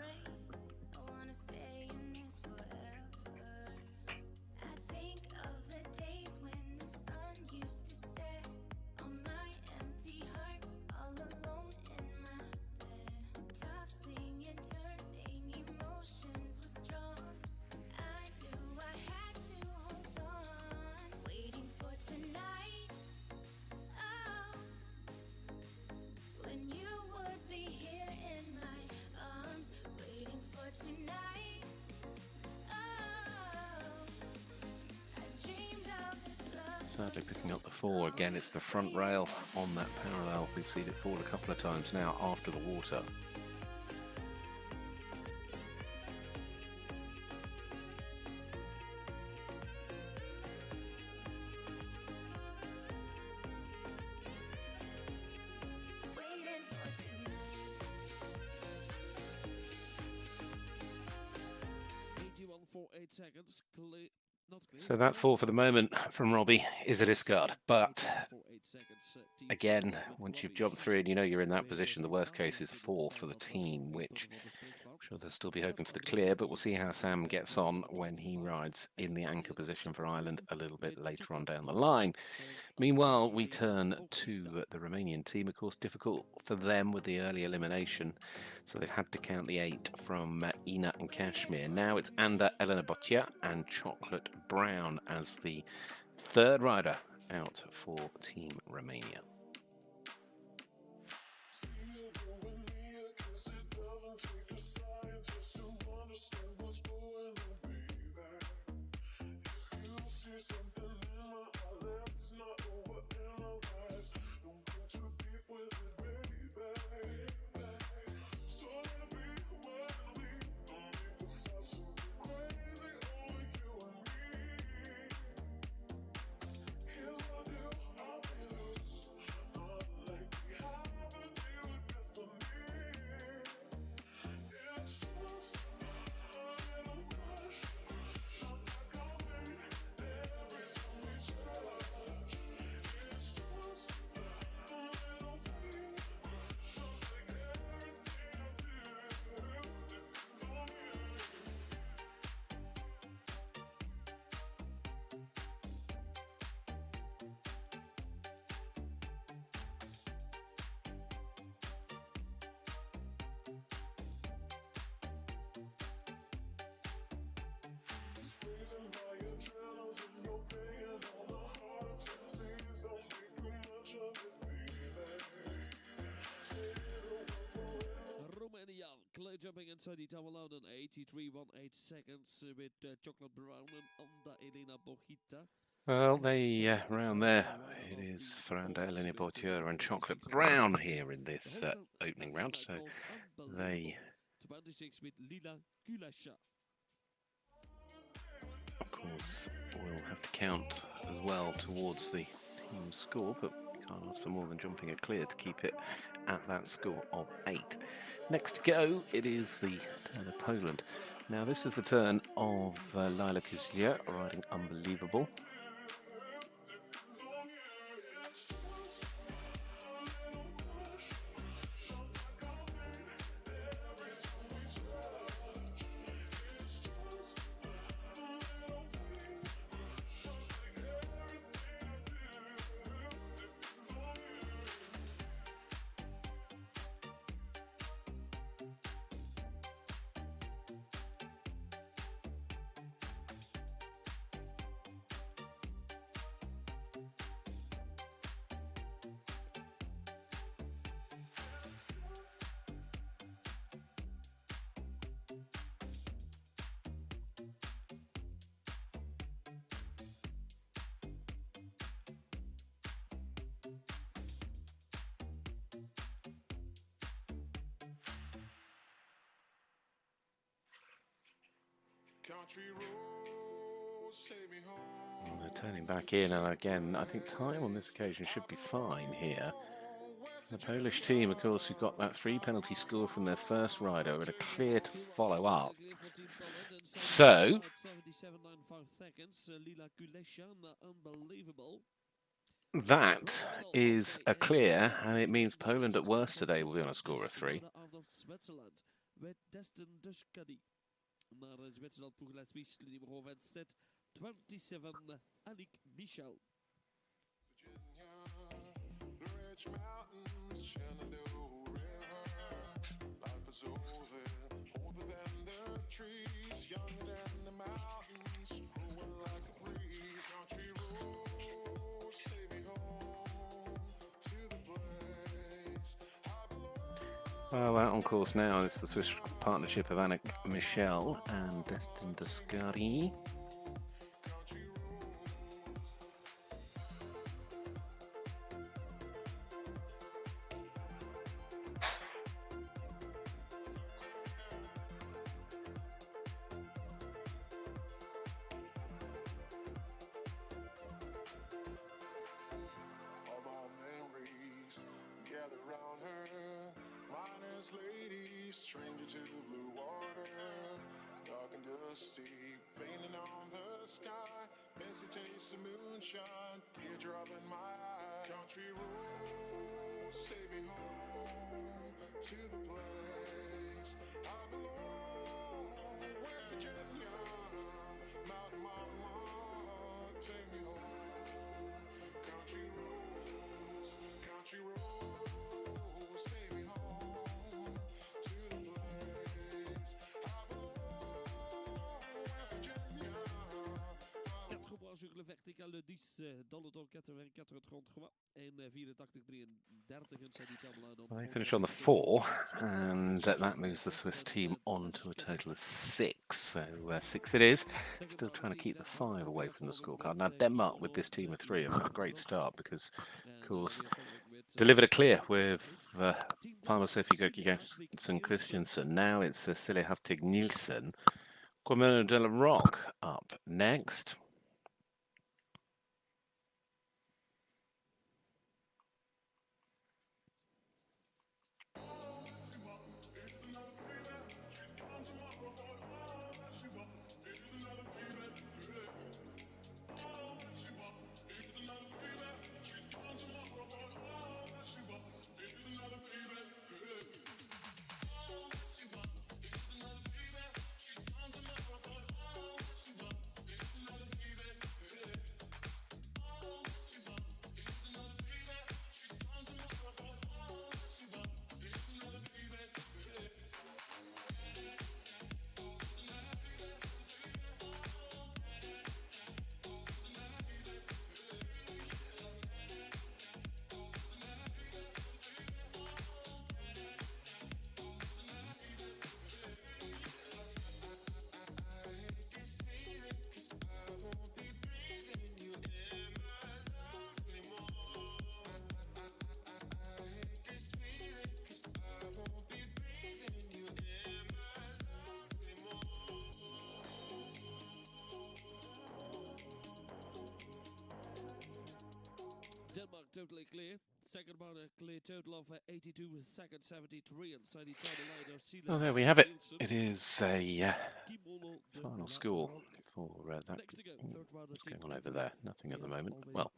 Sadly picking up the 4 again. It's the front rail on that parallel. We've seen it fall a couple of times now after the water. 8 seconds. Not clear. So that 4 for the moment from Robbie is a discard. But For 8 seconds, team again, with once you've Robbie jumped through and you know you're in that weer position, the worst case is 4 for the team, which I'm sure they'll still be hoping for the clear, but we'll see how Sam gets on when he rides in the anchor position for Ireland a little bit later on down the line. Meanwhile, we turn to the Romanian team. Of course, difficult for them with the early elimination, so they've had to count the 8 from Ina and Kashmir. Now it's Anda, Elena Botia and Chocolate Brown as the third rider out for Team Romania. Romania clear jumping inside the double out in 83.18 seconds with Chocolate Brown and Anda Elena Bojita. Well, they round there. It is Ferranda, Elena Botia and Chocolate Brown here in this opening round. So they, 26 with Lila Kulasha. of course, will have to count as well towards the team score, but you can't ask for more than jumping a clear to keep it at that score of 8. Next to go, it is the turn of Poland. Now, this is the turn of Lila Kuzlia riding Unbelievable. Well, they're turning back in, and again, I think time on this occasion should be fine here. The Polish team, of course, who got that 3 penalty score from their first rider, with a clear to follow up. So, that is a clear, and it means Poland at worst today will be on a score of 3. Naar Zwitserland ploeg wisselen die nummer 27, Annick Michel. Well, out on course now is the Swiss partnership of Annick Michel and Destin Descari. Lady, stranger to the blue water, dark and dusty, painted sky. Messy taste of moonshine, teardrop in my eye. Country roads take me home to the place I belong. West Virginia, Mountain Mama, take me home. Country roads take me home to the place I belong. West Virginia. 4 points sur le vertical, le 10 dans le temps 84-33 et 84-33 c'est du tableau. Well, they finish on the 4, and that moves the Swiss team on to a total of 6. So 6 it is. Still trying to keep the 5 away from the scorecard. Now Denmark with this team of 3 have got a great start because, of course, delivered a clear with Palmer Sophie Gökigsen Christiansen. Now it's Cecilia Haftig Nielsen. Cormano de la Roque up next. Denmark totally clear. Second one, a clear total of 82 seconds, 73 inside the time line of Sila. Well, there we have it. It is a final score for that. What's going on over there? Nothing at the moment. Well,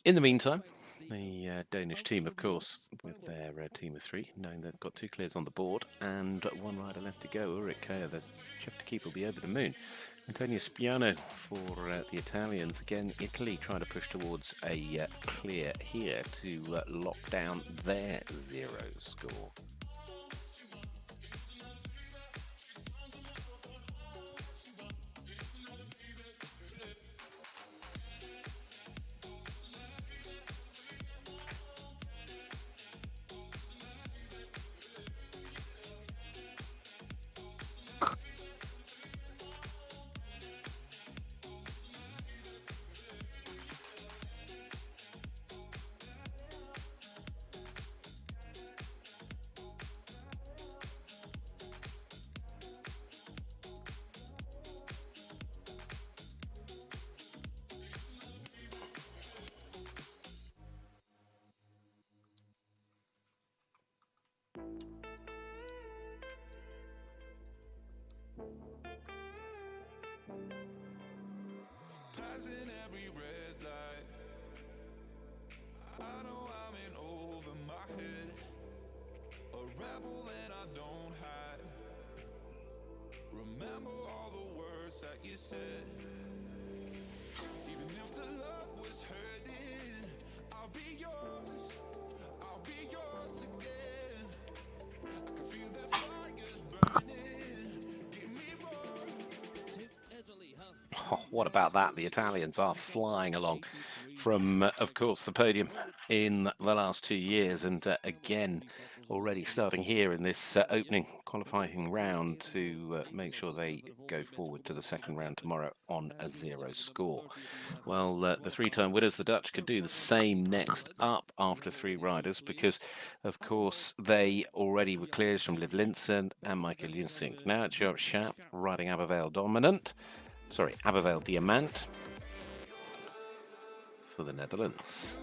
in the meantime, the Danish team, of course, with their team of 3, knowing they've got 2 clears on the board and 1 rider left to go. Ulrich Kaya, the chef to keep, will be over the moon. Antonio Spiano for the Italians. Again, Italy trying to push towards a clear here to lock down their 0 score. Passing every red light, I know I'm in over my head. A rebel and I don't hide. Remember all the words that you said. Even if the love was hurting, I'll be yours. I'll be yours again. I can feel the fires burning. Give me more. Oh, what about that? The Italians are flying along from, of course, the podium in the last 2 years. And again, already starting here in this opening qualifying round to make sure they go forward to the second round tomorrow on a 0 score. Well, the 3-time winners, the Dutch, could do the same next up after 3 riders because, of course, they already were clears from Liv Linsen and Michael Linsink. Now it's Joop Schaap riding Abervale Diamant for the Netherlands.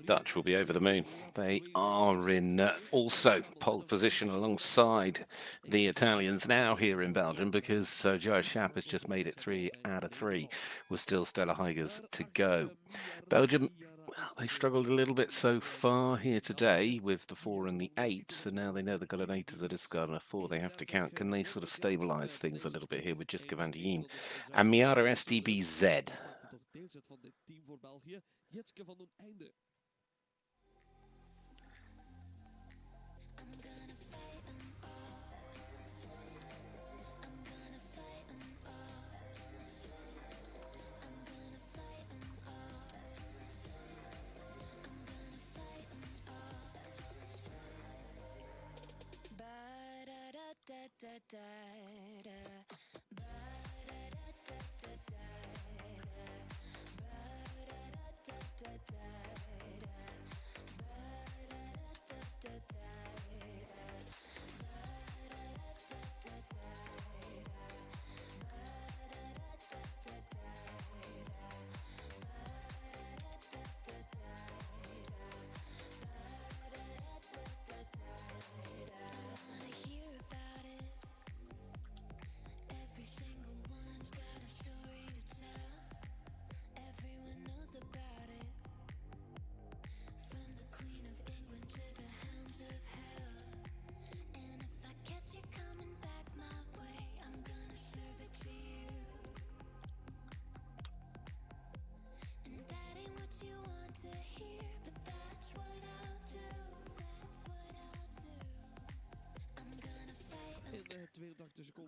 Dutch will be over the moon. They are in also pole position alongside the Italians now here in Belgium, because Joe Schaap has just made it 3 out of 3 with still Stella Heigers to go. Belgium, well, they struggled a little bit so far here today with the 4 and the 8, so now they know they've got an 8 as a discard and a 4 they have to count. Can they sort of stabilise things a little bit here with Jiska van der Yeen and Miara STBZ? Deelzet van dit team voor België, Jitske van den Einde.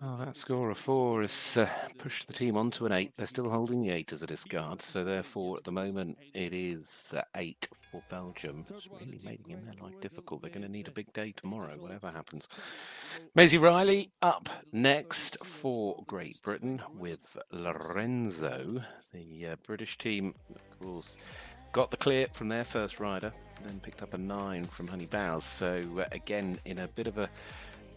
Oh, that score of 4 has pushed the team onto an 8. They're still holding the 8 as a discard, so therefore at the moment it is 8 for Belgium. It's really making their life difficult. They're going to need a big day tomorrow, whatever happens. Maisie Riley up next for Great Britain with Lorenzo. The British team, of course, got the clear from their first rider, then picked up a 9 from Honey Bowes. So again, in a bit of a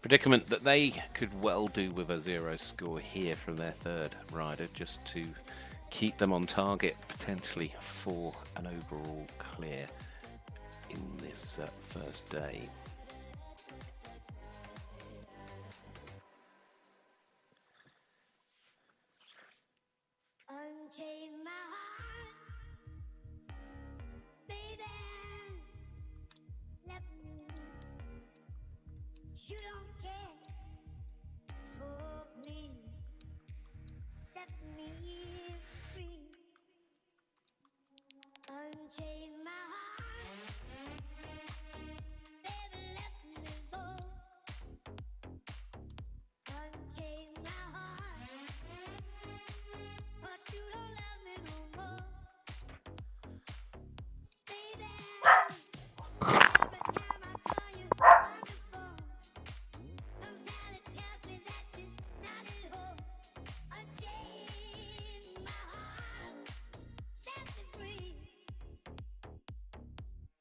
predicament that they could well do with a 0 score here from their third rider, just to keep them on target potentially for an overall clear in this first day. Unchain my heart, baby. Let me. You don't care. So me, set me free. Unchain my heart, baby. Let me go. Unchain my heart, but you don't love me no more, baby. Every time I call you on the phone, somehow it tells me that you're not at home. Unchain my heart, set me free.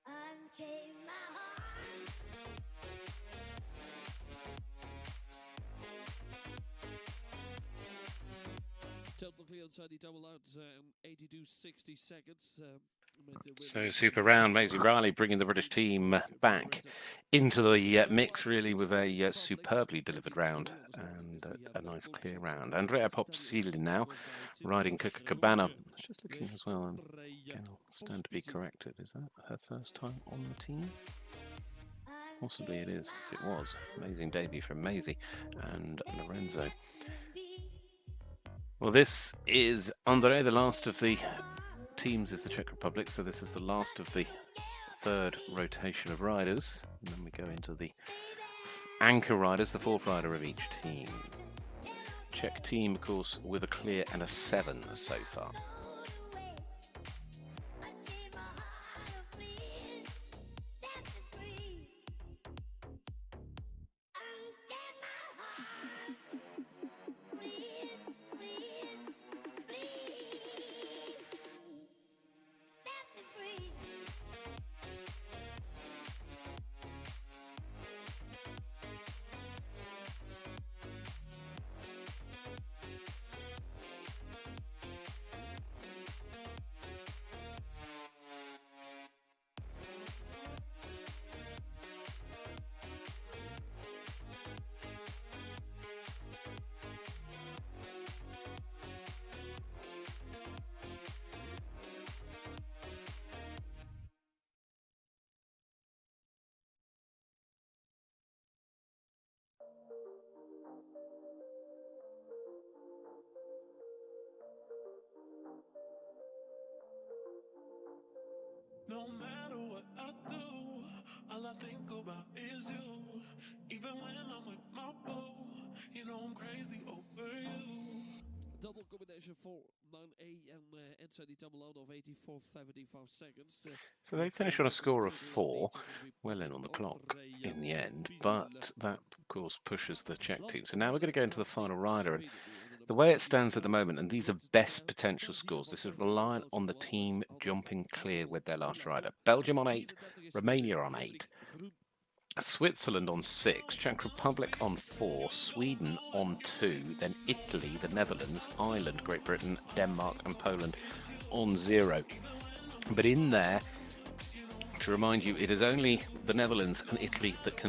Unchain my heart. Total clear inside the double out, 82.60 seconds. So super round. Maisie Riley bringing the British team back into the mix, really, with a superbly delivered round and a nice clear round. Andrea Popsili now riding Copacabana. Just looking as well, and again, I'll stand to be corrected. Is that her first time on the team? Possibly it is. If it was, amazing debut from Maisie and Lorenzo. Well, this is André, the last of the teams is the Czech Republic, so this is the last of the third rotation of riders. And then we go into the anchor riders, the fourth rider of each team. Czech team, of course, with a clear and a 7 so far. No matter what I do, all I think about is you. Even when I'm with my boo, you know I'm crazy over you. Double combination for 9A and inside the time allowed of 84.75 seconds. So they finish on a score of 4, well in on the clock in the end, but that, of course, pushes the Czech team. So now we're going to go into the final rider, and the way it stands at the moment, and these are best potential scores, this is reliant on the team jumping clear with their last rider. Belgium on 8, Romania on 8, Switzerland on 6, Czech Republic on 4, Sweden on 2, then Italy, the Netherlands, Ireland, Great Britain, Denmark and Poland on 0. But in there, to remind you, it is only the Netherlands and Italy that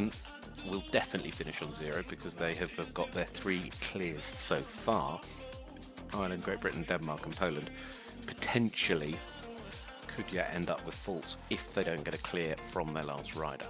will definitely finish on 0 because they have got their 3 clears so far. Ireland, Great Britain, Denmark and Poland potentially could yet end up with faults if they don't get a clear from their last rider.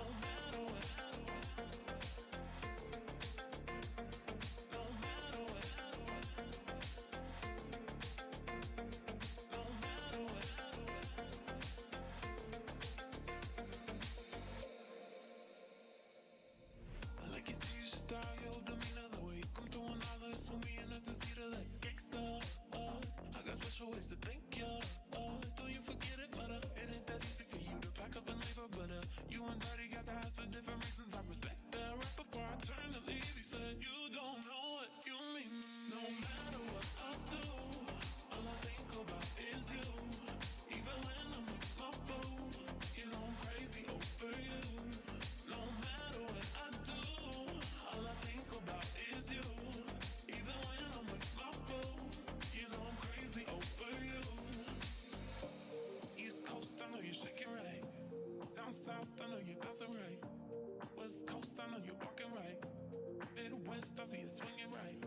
West, I see you swinging right.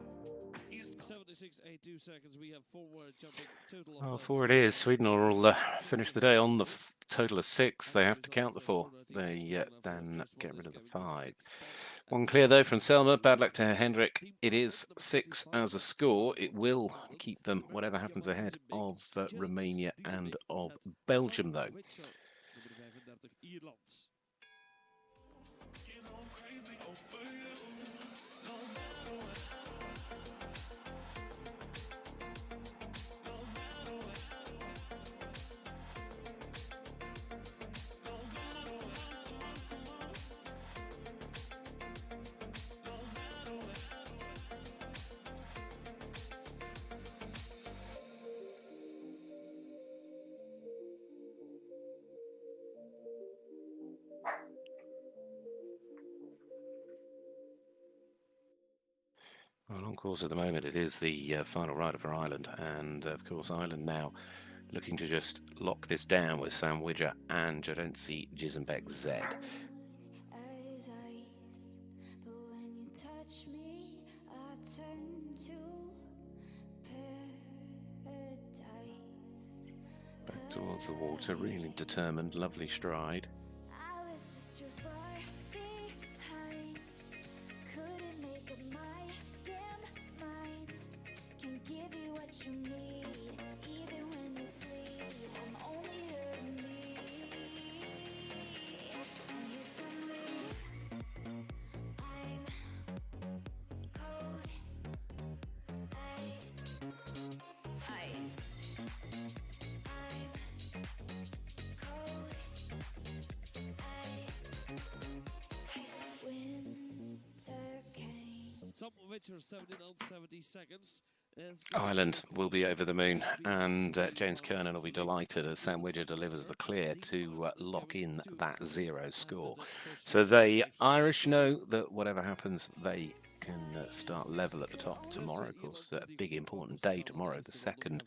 76.82 seconds. We have forward jumping total of Well, 4 it is. Sweden will finish the day on the total of 6. They have to count the 4. They then get rid of the 5. One clear though from Selma. Bad luck to Hendrik. It is 6 as a score. It will keep them, whatever happens, ahead of Romania and of Belgium though. Well, on course at the moment, it is the final rider for Ireland, and of course Ireland now looking to just lock this down with Sam Widger and Jerency Gizenbeck Z. As ice, but when you touch me, I turn to paradise. Back towards the water, really determined, lovely stride. I was just too far behind. Couldn't make up my damn mind. Can give you what you need, even when you plead. I'm only hurting me. And you tell me I'm cold ice, ice. I'm cold ice. Winter came. Some of which are 70 seconds. Ireland will be over the moon, and James Kernan will be delighted as Sam Widger delivers the clear to lock in that 0 score. So the Irish know that whatever happens, they can start level at the top tomorrow. Of course, a big important day tomorrow. The second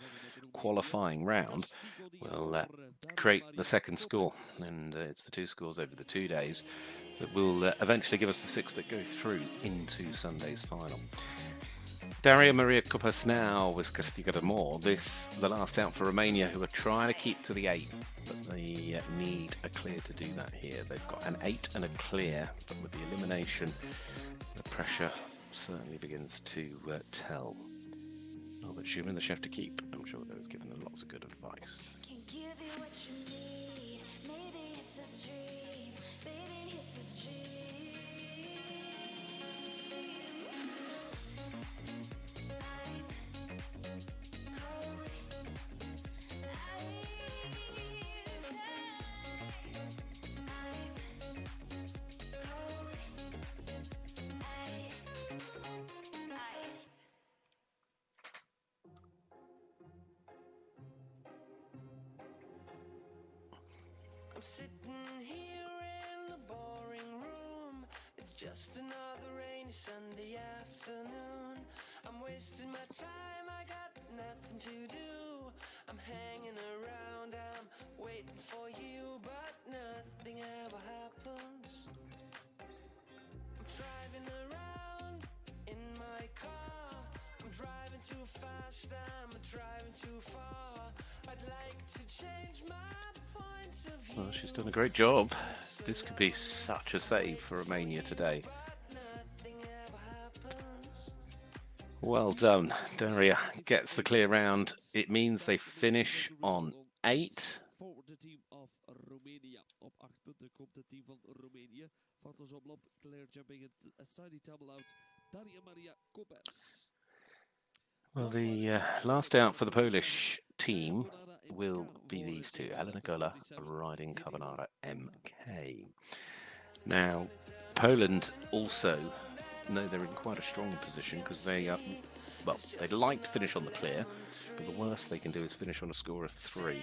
qualifying round will create the second score, and it's the 2 scores over the 2 days that will eventually give us the 6 that go through into Sunday's final. Daria Maria Kupas now with Castiga de Mor. This the last out for Romania, who are trying to keep to the 8, but they need a clear to do that here. They've got an 8 and a clear, but with the elimination, the pressure certainly begins to tell. Albert Schumann, the chef to keep, I'm sure that has given them lots of good advice. Can give you what you need. I'm sitting here in the boring room. It's just another rainy Sunday afternoon. I'm wasting my time, I got nothing to do. I'm hanging around, I'm waiting for you, but nothing ever happens. I'm driving around in my car. I'm driving too fast, I'm driving too far. I'd like to change my point of view. Well, she's done a great job. This could be such a save for Romania today. Well done. Daria gets the clear round. It means they finish on 8. Voor de team of Romania. Op 8 punten komt het team van Roemenië. Foto's op clear jumping het side tabble out. Daria Maria Kopes. Well, the last out for the Polish team will be these two, Elena Gola riding Carbonara MK. Now, Poland also know they're in quite a strong position because they, well, they'd like to finish on the clear, but the worst they can do is finish on a score of 3.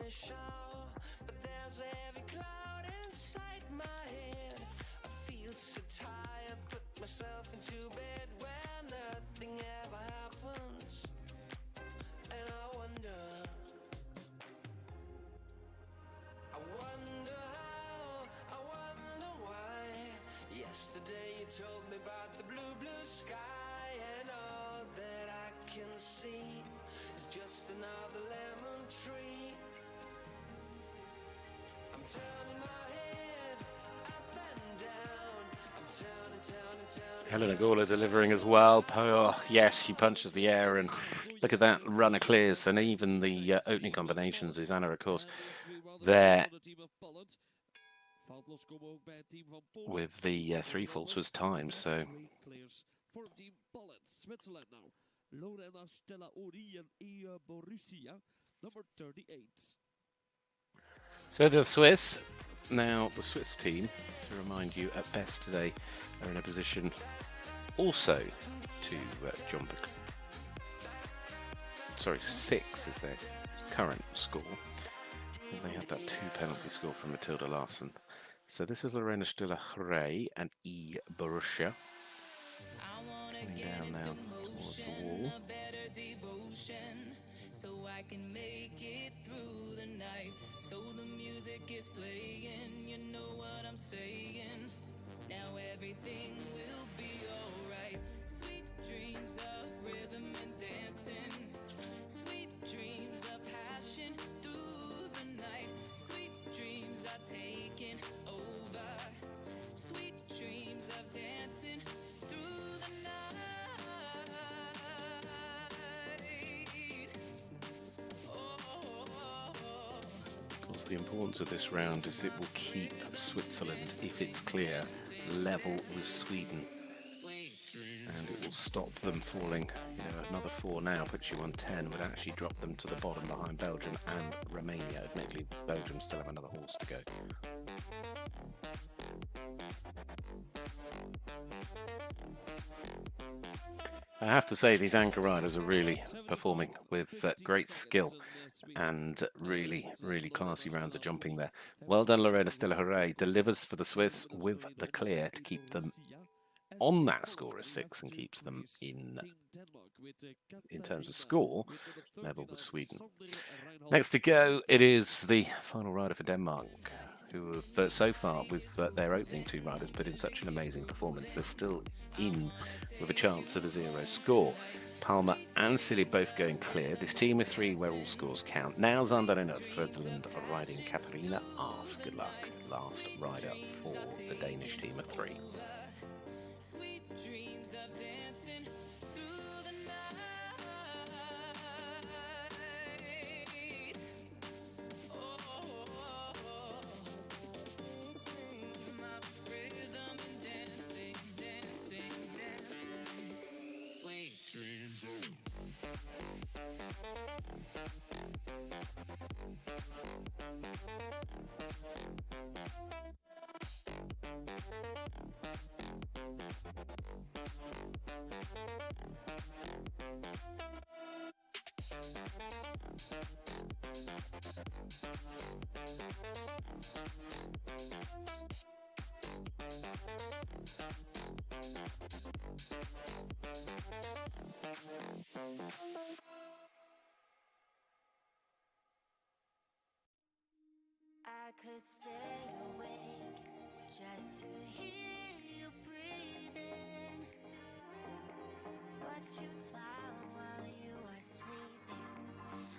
Shower, but there's a heavy cloud inside my head. I feel so tired, put myself into bed where nothing ever happens. And I wonder how, I wonder why. Yesterday you told me about the blue sky, and all that I can see is just another lemon tree. Helena Gola delivering as well. Oh, yes, she punches the air, and look at that runner clears. And even the opening combinations, Susanna, of course, there with the 3 faults was timed. So for Team Poland, Switzerland now. Lorena Stella Ori and Ea Borussia, number 38. So the Swiss, now the Swiss team, to remind you, at best today are in a position also to jump. Sorry, 6 is their current score. They had that 2 penalty score from Matilda Larsen. So this is Lorena Stilla Hrey and E. Borussia. Coming down now towards the wall. So I can make it through the night. So the music is playing, you know what I'm saying. Now everything will be alright. Sweet dreams of rhythm and dancing. Sweet dreams of passion through the night. Sweet dreams are taking over. Sweet dreams of dancing through the night. The importance of this round is it will keep Switzerland, if it's clear, level with Sweden, and it will stop them falling. Another 4 now puts you on 10, would actually drop them to the bottom behind Belgium and Romania. Admittedly, Belgium still have another horse to go. I have to say, these anchor riders are really performing with great skill and really, really classy rounds of jumping there. Well done, Lorena Stella Hrey. Delivers for the Swiss with the clear to keep them on that score of 6 and keeps them in terms of score, level with Sweden. Next to go, it is the final rider for Denmark, who have so far, with their opening 2 riders, put in such an amazing performance. They're still in with a chance of a 0 score. Palmer and Silly both going clear. This team of 3 where all scores count. Now Zandarin at Ferdinand riding Katarina Ars. Good luck. Last rider for the Danish team of 3. Sweet dreams of dancing through the night. Oh, my rhythm and dancing, dancing, dancing. Sweet dreams of. I could stay awake just to hear you breathing. Watch you smile while you are sleeping,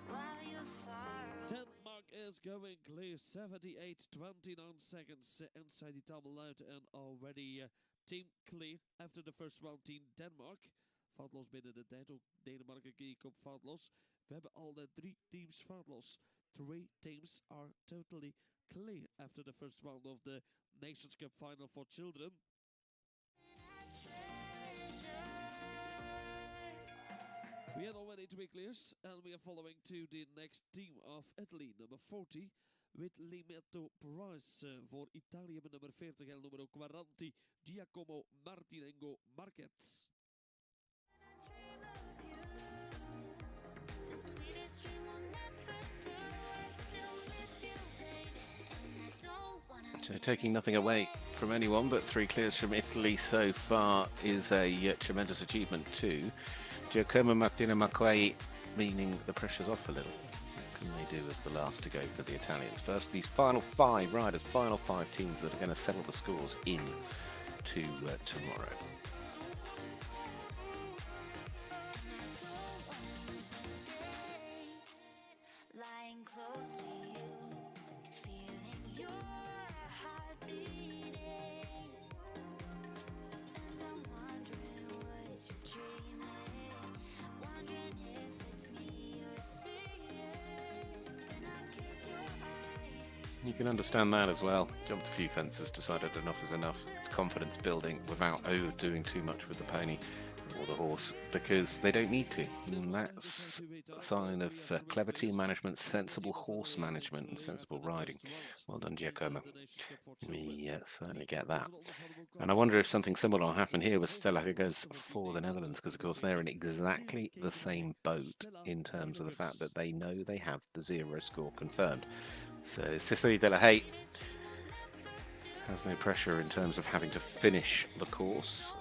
while you're far away. Denmark is going clear, 78-29 seconds inside the double out and already team clear after the first round. Team Denmark. Foutloos binnen de tijd, ook Denemarken keek op foutloos. We hebben al de 3 teams foutloos. 3 teams are totally clear after the first round of the Nations Cup final for children. We had already 3 clears, and we are following to the next team of Italy, number 40, with Limetto Price voor Italië met nummer 40 en nummer 40, Giacomo Martinengo Marquez. So taking nothing away from anyone, but 3 clears from Italy so far is a tremendous achievement too. Giacomo Martinengo, meaning the pressure's off a little. What can they do as the last to go for the Italians? First, these final 5 riders, final 5 teams that are going to settle the scores in to tomorrow. Lying close to you, feeling your heart beating, and I'm wondering what you're dreaming, wondering if it's me you're seeing. Then I kiss your eyes. You can understand that as well. Jumped a few fences, decided enough is enough. It's confidence building without overdoing too much with the pony or the horse, because they don't need to. And that's a sign of clever team management, sensible horse management and sensible riding. Well done, Giacomo. We certainly get that. And I wonder if something similar will happen here with Stella Higgers for the Netherlands, because of course they're in exactly the same boat in terms of the fact that they know they have the 0 score confirmed. So Cicely De La Haye has no pressure in terms of having to finish the course.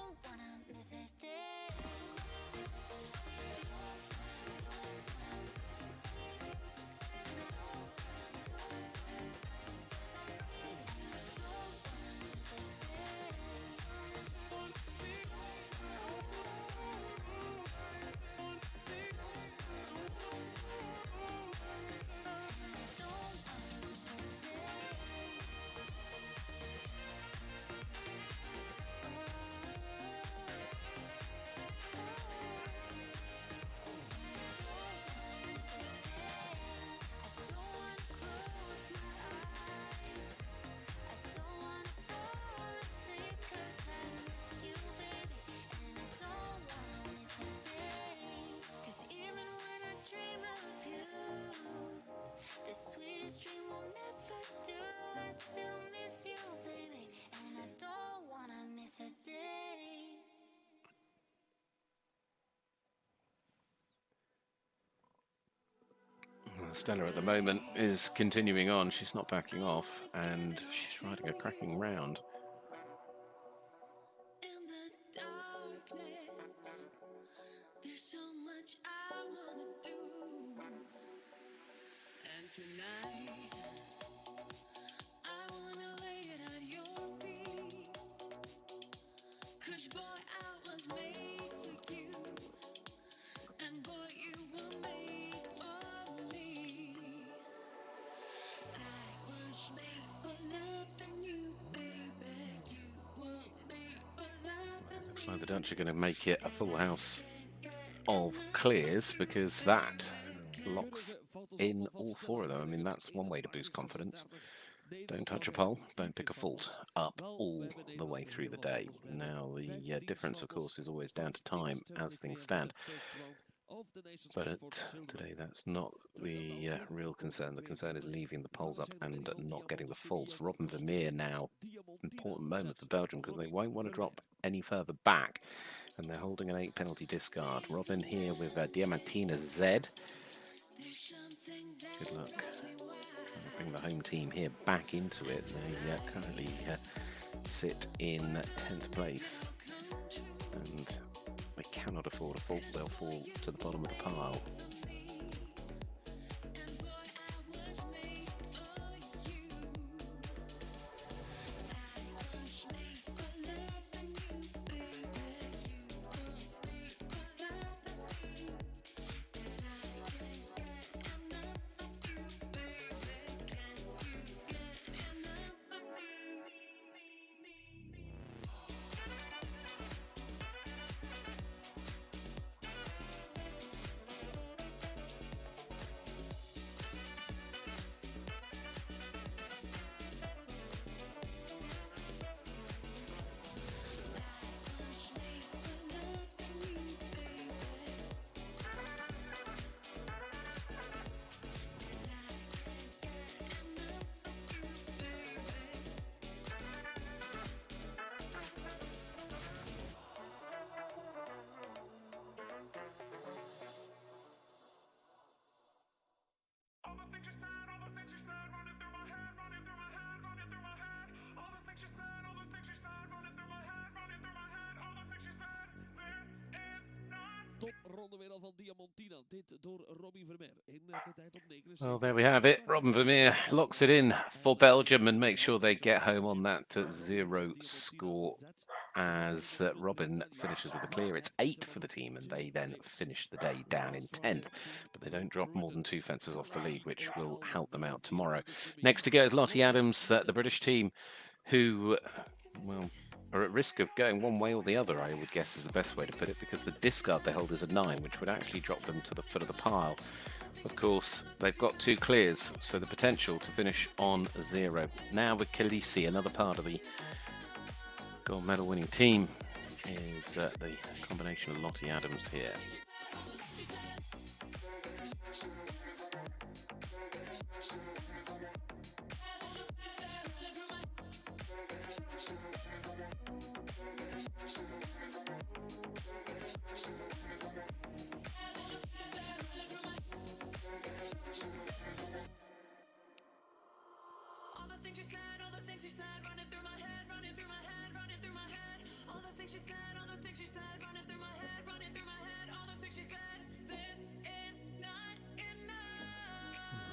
Stella at the moment is continuing on. She's not backing off, and she's riding a cracking round. In the darkness, there's so much I wanna do. And tonight, I wanna lay it at your feet. 'Cause boy, I was made for you. And boy, you were made for me. I was made for loving you, baby. You were made for loving Looks like the Dutch are going to make it a full house of clears, because that locks in all four of them. I mean, that's one way to boost confidence. Don't touch a pole, don't pick a fault up all the way through the day. Now, the difference, of course, is always down to time as things stand. But today, that's not the real concern. The concern is leaving the poles up and not getting the faults. Robin Vermeer now, important moment for Belgium, because they won't want to drop any further back. And they're holding an 8 penalty discard. Robin here with Diamantina Z. Good luck. Bring the home team here back into it. They currently sit in 10th place. And they cannot afford a fault. They'll fall to the bottom of the pile. Topronde weer al van Diamantina. Dit door Robbie Vermeer in de tijd op 79. Well, there we have it. Robin Vermeer locks it in for Belgium and makes sure they get home on that 0 score as Robin finishes with a clear. It's 8 for the team, and they then finish the day down in 10th. But they don't drop more than 2 fences off the lead, which will help them out tomorrow. Next to go is Lottie Adams, the British team, who, well, are at risk of going one way or the other, I would guess is the best way to put it, because the discard they hold is a 9, which would actually drop them to the foot of the pile. Of course, they've got 2 clears, so the potential to finish on 0. Now with Khaleesi, another part of the gold medal winning team, is the combination of Lottie Adams here.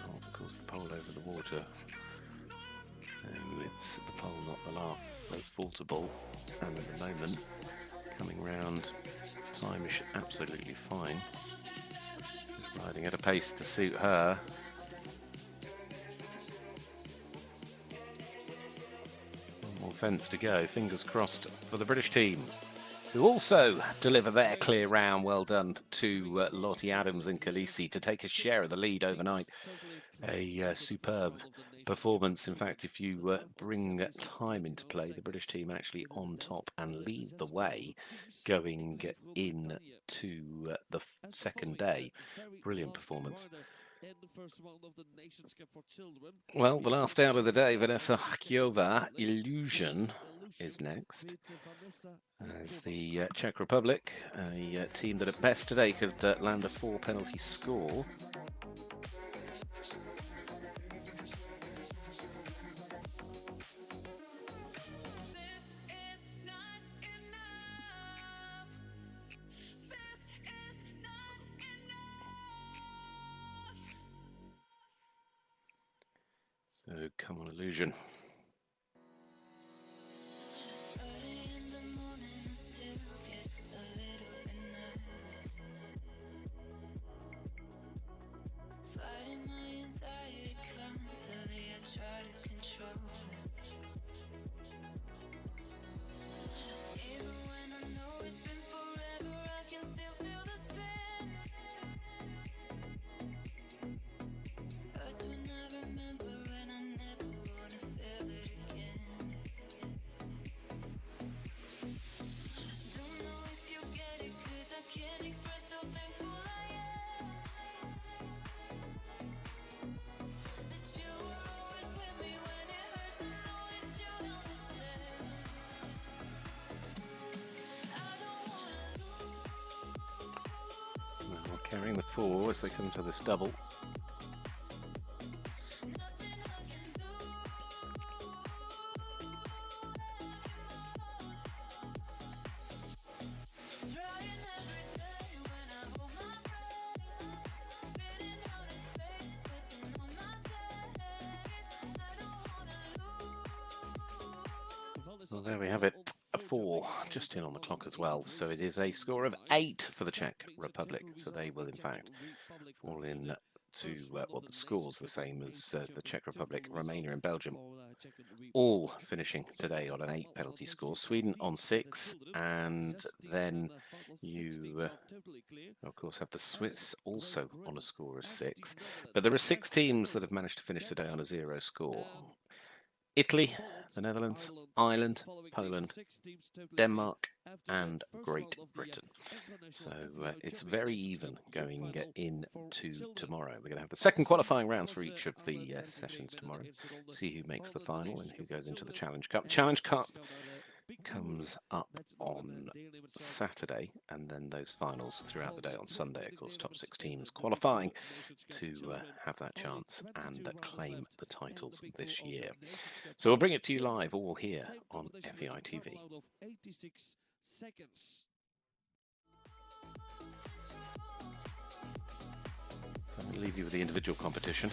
Of course, the pole over the water. It's the pole, not the laugh, that's faultable. And at the moment, coming round, time is absolutely fine. Riding at a pace to suit her. One more fence to go. Fingers crossed for the British team, who also deliver their clear round. Well done to Lottie Adams and Khaleesi to take a share of the lead overnight. A superb performance. In fact, if you bring time into play, the British team actually on top and lead the way going into the second day. Brilliant performance. Well, the last out of the day, Vanessa Hakiova, Illusion, is next. As the Czech Republic, a team that at best today could land a 4 penalty score. So come on, Illusion. carrying the 4 as they come to this double. Nothing I can do. Trying every day when I hold my breath. Spitting out in space, pressing on my chest. I don't wanna lose. Well, there we have it. A 4 just in on the clock as well. So it is a score of 8 for the Czech Republic. So they will, in fact, fall in to, well, the score's the same as the Czech Republic, Romania and Belgium, all finishing today on an 8 penalty score. Sweden on 6, and then you, of course, have the Swiss also on a score of 6. But there are 6 teams that have managed to finish today on a 0 score. Italy, the Netherlands, Ireland, Poland, Denmark, and Great Britain. So it's very even going into tomorrow. We're going to have the second qualifying rounds for each of the sessions tomorrow. See who makes the final and who goes into the Challenge Cup. Challenge Cup comes up on Saturday, and then those finals throughout the day on Sunday. Of course, top 6 teams qualifying to have that chance and claim the titles this year. So we'll bring it to you live, all here on FEI TV. I'm going to leave you with the individual competition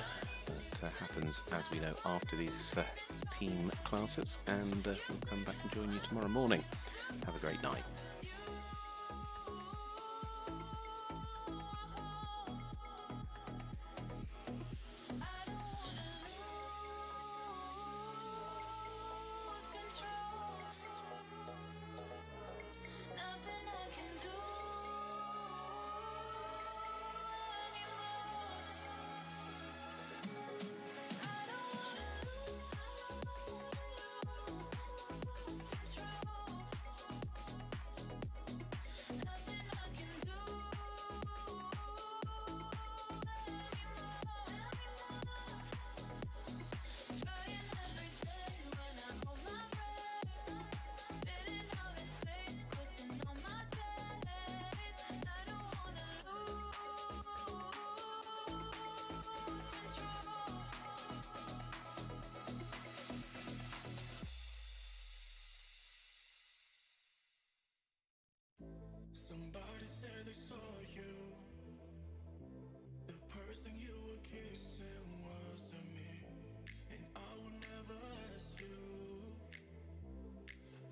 that happens, as we know, after these team classes, and we'll come back and join you tomorrow morning. Have a great night. Nothing I can do anymore. I don't wanna lose control. Nothing I can do anymore. Trying every day when I hold my breath. Spitting out in space, pressing on my chest. I don't wanna lose control. Somebody said they saw you. The person you were kissing wasn't me, and I would never ask you.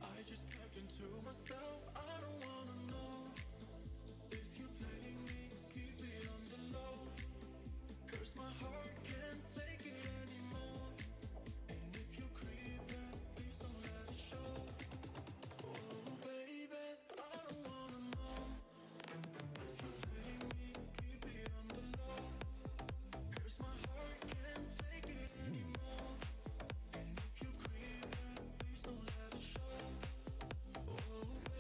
I just kept into myself. I don't wanna know if you play me, keep it on the low. 'Cause my heart can't take it anymore. And if you creep it, please don't let it show. Oh baby, I don't wanna know if you play me, keep it on the low. 'Cause my heart can't take it anymore. And if you creep it, please don't let it show. Oh baby.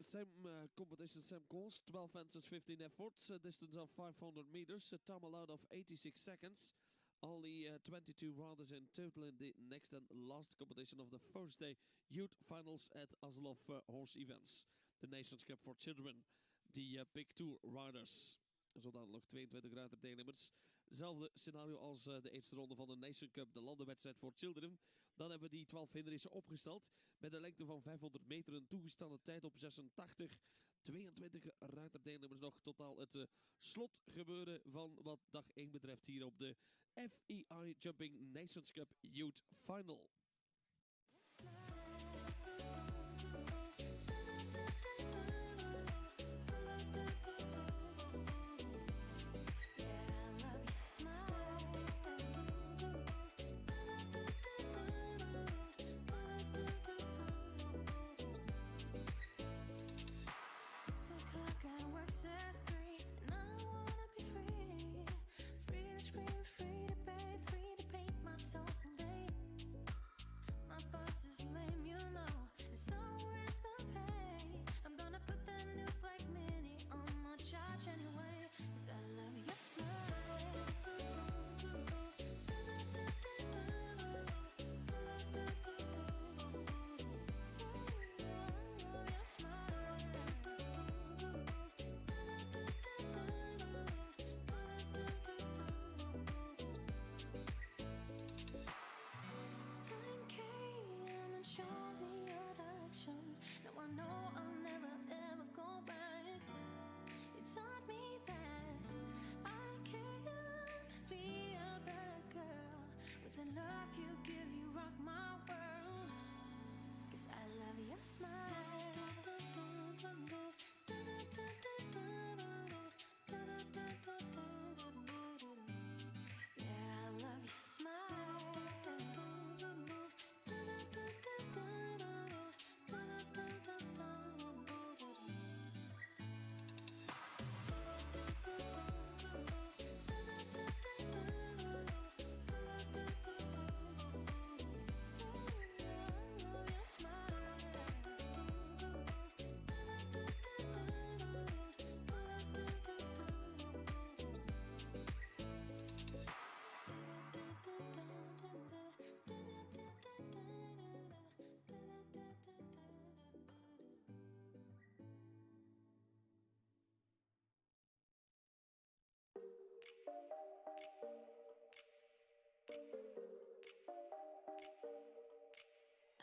Same competition, same course. 12 fences, 15 efforts. A distance of 500 meters. A time allowed of 86 seconds. Only 22 riders in total in the next and last competition of the first day. Youth finals at Aslov Horse Events. The Nations Cup for Children. The Big Two riders. Zo dadelijk 22 ruiterdeelnemers. Hetzelfde scenario als de eerste ronde van de Nation Cup, de landenwedstrijd voor Children. Dan hebben we die 12 hindernissen opgesteld. Met een lengte van 500 meter, een toegestelde tijd op 86. 22 ruiterdeelnemers nog. Totaal het slotgebeuren van wat dag 1 betreft hier op de FEI Jumping Nations Cup Youth Final.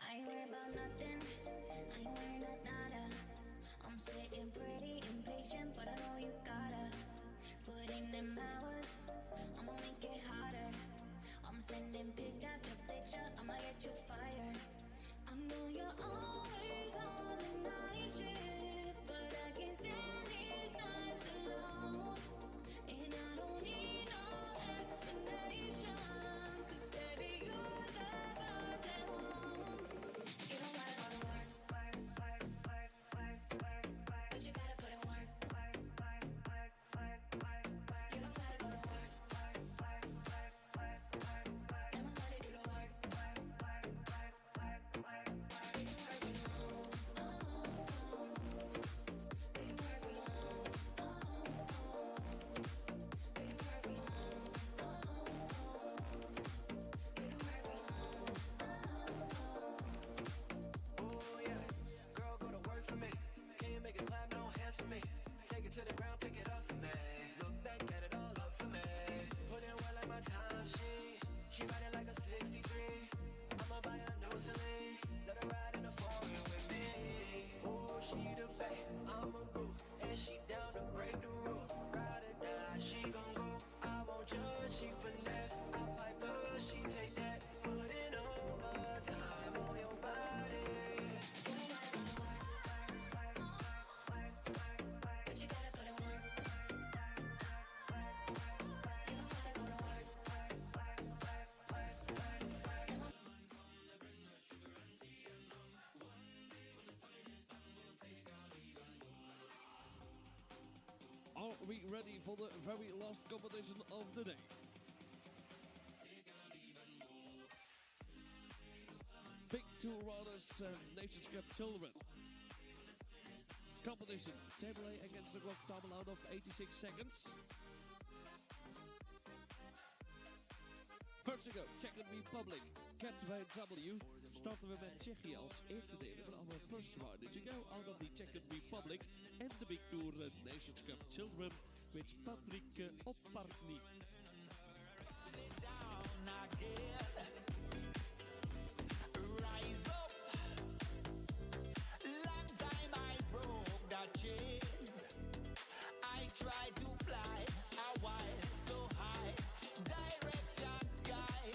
I ain't worried about nothing, I ain't worried about nada. I'm sitting pretty impatient, but I know you gotta put in them hours, I'ma make it harder. I'm sending picture after picture, I'ma get you fired. I know you're always on the night shift, but I can't stand these nights alone. And I don't need no explanation, 'cause baby you're the boss at home. You don't gotta go to work, work, work, work, work, work, work, but you gotta put in work, work, work, work, work, work, work. You don't gotta go to work, work, work, work, work, work, work. Let my body do the work, work, work, work, work, work, work. We can work from home, oh, oh, oh. We can work from home, oh, oh, oh. We can work from home, oh, oh, oh. We can work from home, oh, oh, oh. Oh yeah, girl, go to work for me. Can you make it clap? No hands for me. Take it to the ground, pick it up for me. Look back at it all up for me. Put in well like my time, she ride it like a 63. I'ma buy her new Celine. Let her ride in the foreign with me. Oh, she the bae, I'm a boo, and she down to break the rules. Ride or die, she gon' go. I won't judge, she finesse. I pipe her, she take that. Put in overtime on your body. You don't gotta go to work, work, work, work, work, work, but you gotta put in work, work, work, work, work, work. You don't gotta go to work, work, work, work, work, work, work. Are we ready for the very last competition of the day? Big Two Riders Nations Cup Children. Competition. Table A against the clock double out of 86 seconds. First to go, Czech Republic, Gateway W. Starten we met Tsjechië als eerste deler van our first rider to go out of the Czech Republic and the Big Tour Nations Cup Children with Patrick Oppartny. Try to fly a while so high, direction sky.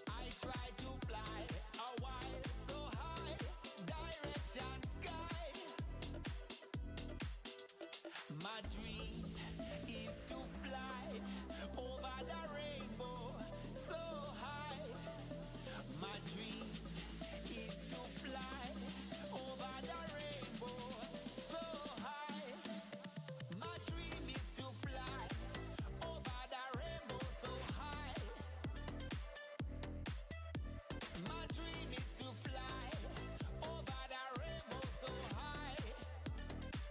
I try to fly a while so high, direction sky. My dream is to fly over the rainbow so high. My dream is to fly over the rainbow so high. My dream is to fly over the rainbow so high. My dream is to fly over the rainbow so high.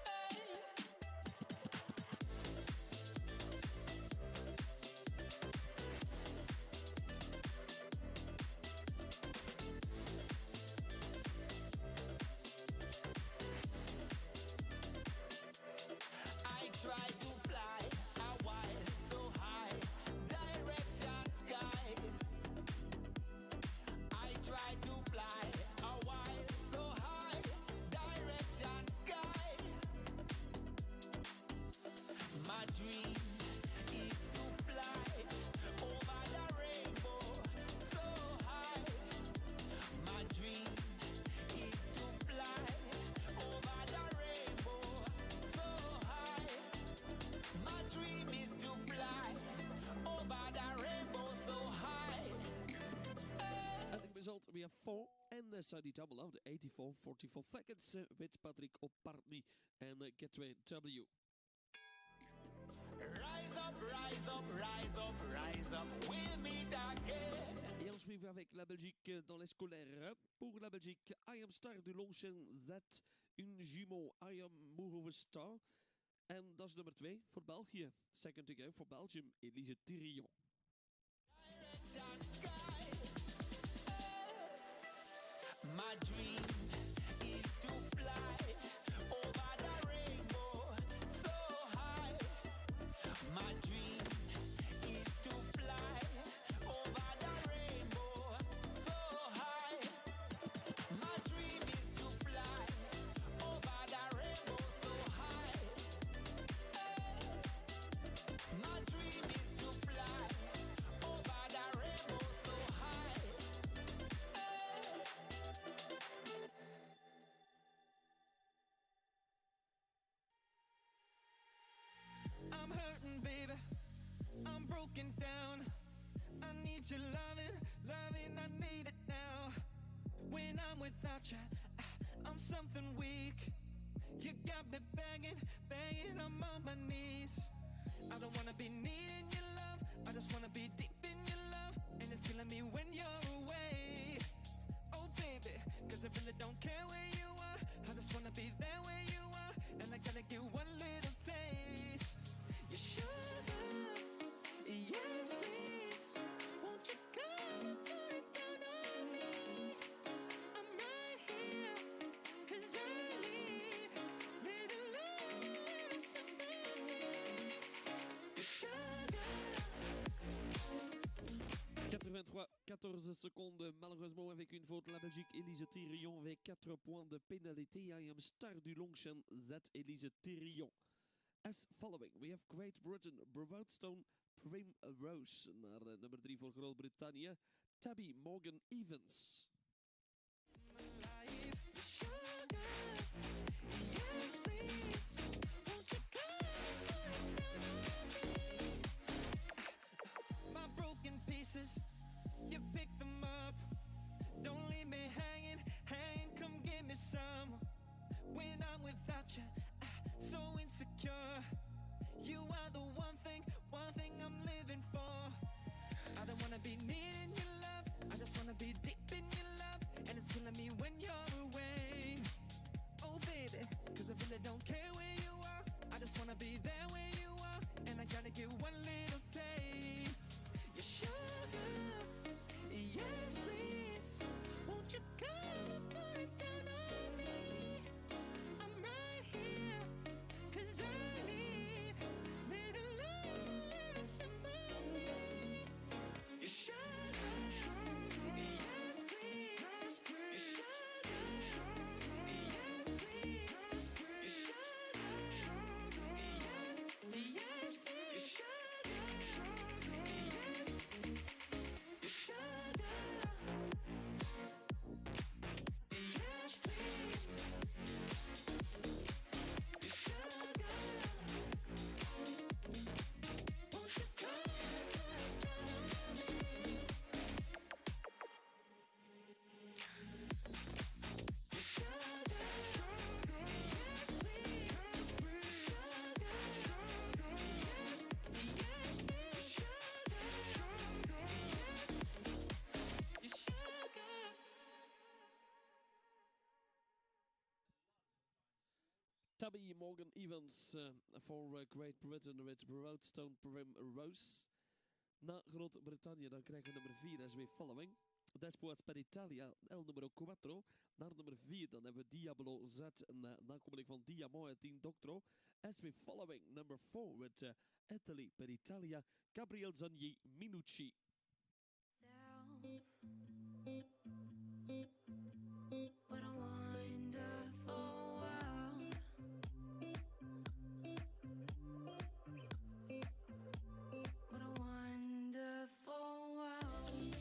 Hey. I try to fly a while so high, direction sky. I try to fly a while so high, direction sky. My dream is to fly over the rainbow so high. My dream is to fly over the rainbow so high. My dream is to fly over the rainbow so high. And the result, we have 4 and the Saudi double out 84-44 seconds with Patrick Oppartny and Gateway W. Rise up, rise up, rise up, rise up, we'll meet again. Et on suit avec la Belgique dans les scolaires. Pour la Belgique, I Am Star du Longshan Z, une jumeau I Am Moreover Star. En dat is nummer 2 voor België. Second to go voor Belgium, Elise Thirion. Direction sky. My dream is to fly over the rainbow so high. My dream is to fly over the rainbow so high. My dream is to fly over the rainbow so high. My dream is to fly over the rainbow so high. I'm hurting, baby. I'm broken down. I need your loving, loving. I need it now. When I'm without you, I'm something weak. You got me begging, begging. I'm on my knees. I don't wanna be needing your love. I just wanna be deep in your love. And it's killing me when you're away. Oh, baby, 'cause I really don't care where you are. I just wanna be there where you are. And I gotta get one little taste. Your sugar, yes please. Won't you come and put it down on me? I'm right here, 'cause I need little love, little somebody. Your sugar. 14 secondes, malheureusement avec une faute. La Belgique, Elise Thirion avec 4 points de pénalité. I Am Star du Longshan Z, Elise Thirion. As following, we have Great Britain, Broadstone Primrose. Naar nummer 3 voor Groot-Brittannië, Tabby Morgan Evans. My broken pieces, you pick them up. Don't leave me hanging, hanging, come give me some. When I'm without you, so insecure. You are the one thing I'm living for. I don't wanna be needing your love, I just wanna be deep in your love. And it's killing me when you're away. Oh baby, Tabby Morgan Evans voor Great Britain with Broadstone Primrose. Na Groot-Brittannië dan krijgen we nummer 4 as we following. Después per Italia, el numero 4. Naar nummer 4 dan hebben we Diablo Z, een nakomeling van Diamant et in Doctro. As we following number 4 with Italy per Italia, Gabriel Zanni Minucci. What a wonderful world. What a wonderful world.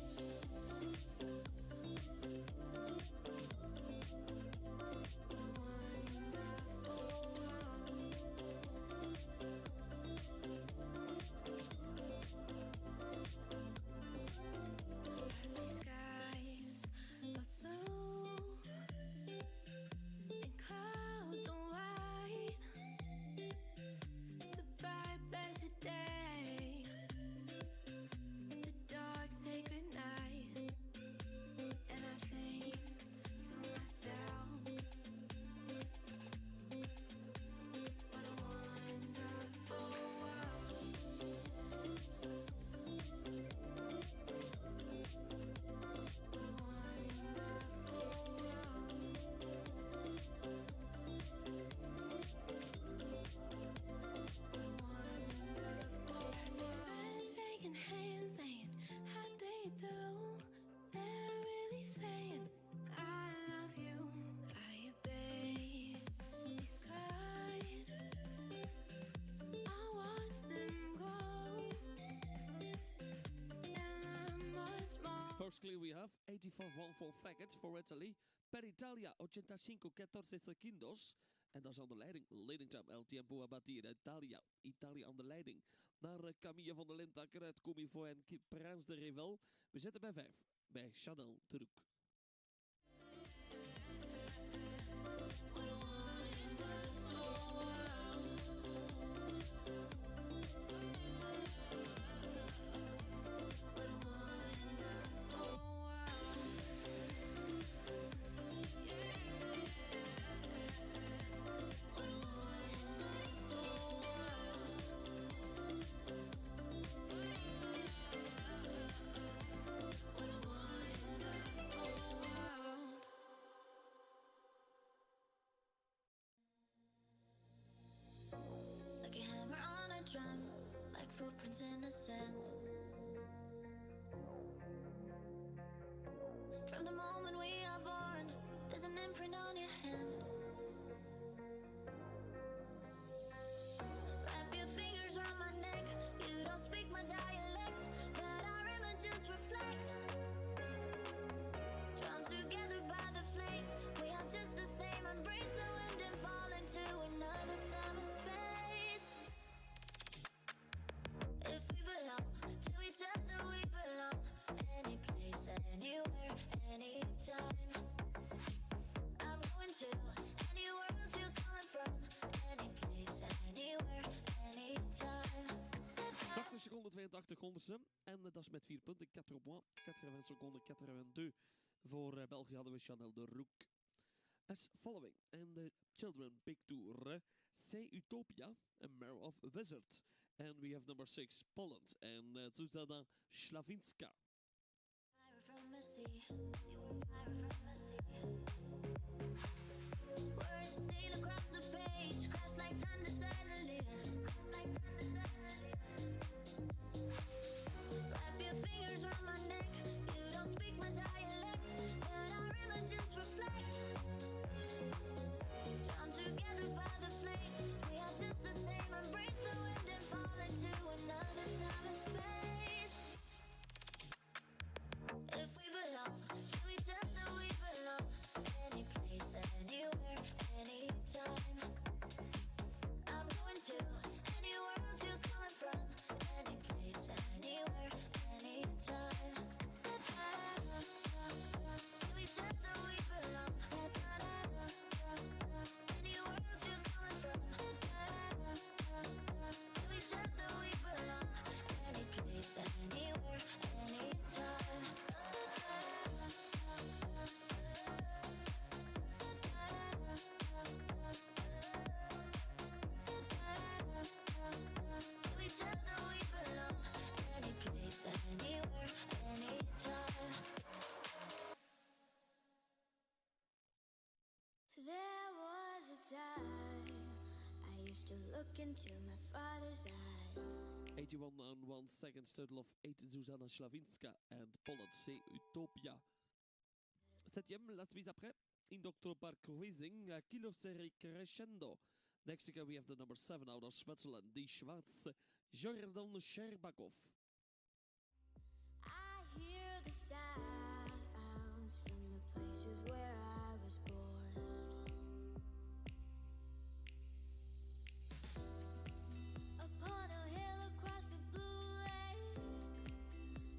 What a wonderful world. As the skies of blue and clouds of white, the bright blessed day, the dark sacred night, and I think to myself, what a wonderful world. What a wonderful world. Wonderful. I see friends shaking hands, saying, how do you do? They're really saying, I love you. I obey. He's crying. I watch them grow, and I'm much more. Firstly, we have 84 faggots for Italy. Per Italia, 85-14 segundos. En dat is aan de leiding. Leading time, El Tiempo a Batire. Italië aan de leiding. Naar Camille van der Lintakker uit Comifo en Prins de Revel. We zitten bij 5. Bij Chanel terug. What a wonderful world. What a wonderful world. What a wonderful world. What a wonderful world. Like a hammer on a drum, like footprints in the sand. From the moment we are born, there's an imprint on your hand. Wrap your fingers around my neck. You don't speak my dialect, but our images reflect. Drawn together by the flame, we are just the same. Embrace the wind and fall into another time and space. If we belong to each other, we belong. Any place, anywhere, anytime. I'm going to any world you're coming from. Any place, anywhere, anytime. 80 seconden, 82 honderdste. En dat is met 4 punten. 4 points. 80 seconden, 82. Voor België hadden we Chanel de Roek. As following. And the children pick to Say Utopia, a Mare of Wizard. And we have number 6, Poland. And Zuzana Slavinska. Fire from the sea. Words sail across the page, crash like thunder suddenly. Wrap your fingers around my neck. You don't speak my dialect, but our images reflect. Drawn together by the flame, we are just the same. Embrace the wind and fall into another time and space. If we belong to each other, we belong. Any place, anywhere. time I used to look into my father's eyes. 81 and 1 seconds, total of 8, Zuzana Slavinska and Pollard, c'est Utopia. 7e, last mise après, in Dr. Park Cruising, Kilo Serie Crescendo. Next again, we have the number 7 out of Switzerland, Die Schwarz, Jordan Sherbakov. I hear the sounds from the places where I was born. Upon a hill across the blue lake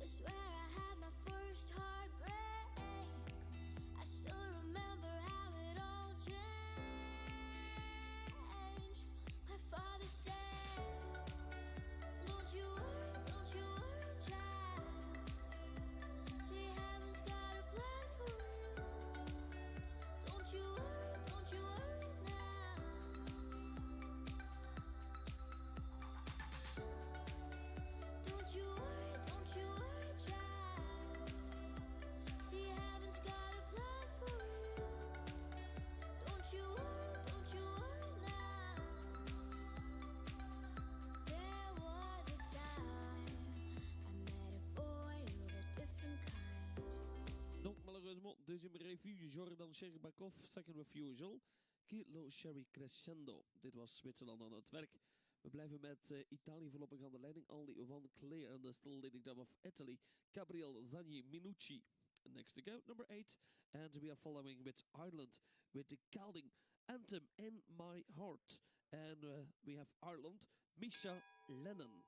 is where I had my first heartbreak. I still remember how it all changed. My father said, don't you worry, child. See, heaven's got a plan for you. Don't you worry now. Don't you worry, child. See, heaven's got a plan for you. Don't you worry now. There was a time I met a boy of a different kind. Donc malheureusement, deuxième refus, Jordan Sherbakov, second refusal, Kilo Sherry Crescendo. Dit was Zwitserland aan het werk. We blijven met Italië voorlopig aan de leiding. Only one clear and the still leading job of Italy, Gabriel Zagni Minucci. Next to go, number 8. And we are following with Ireland with the Calding Anthem in My Heart. And we have Ireland, Misha Lennon.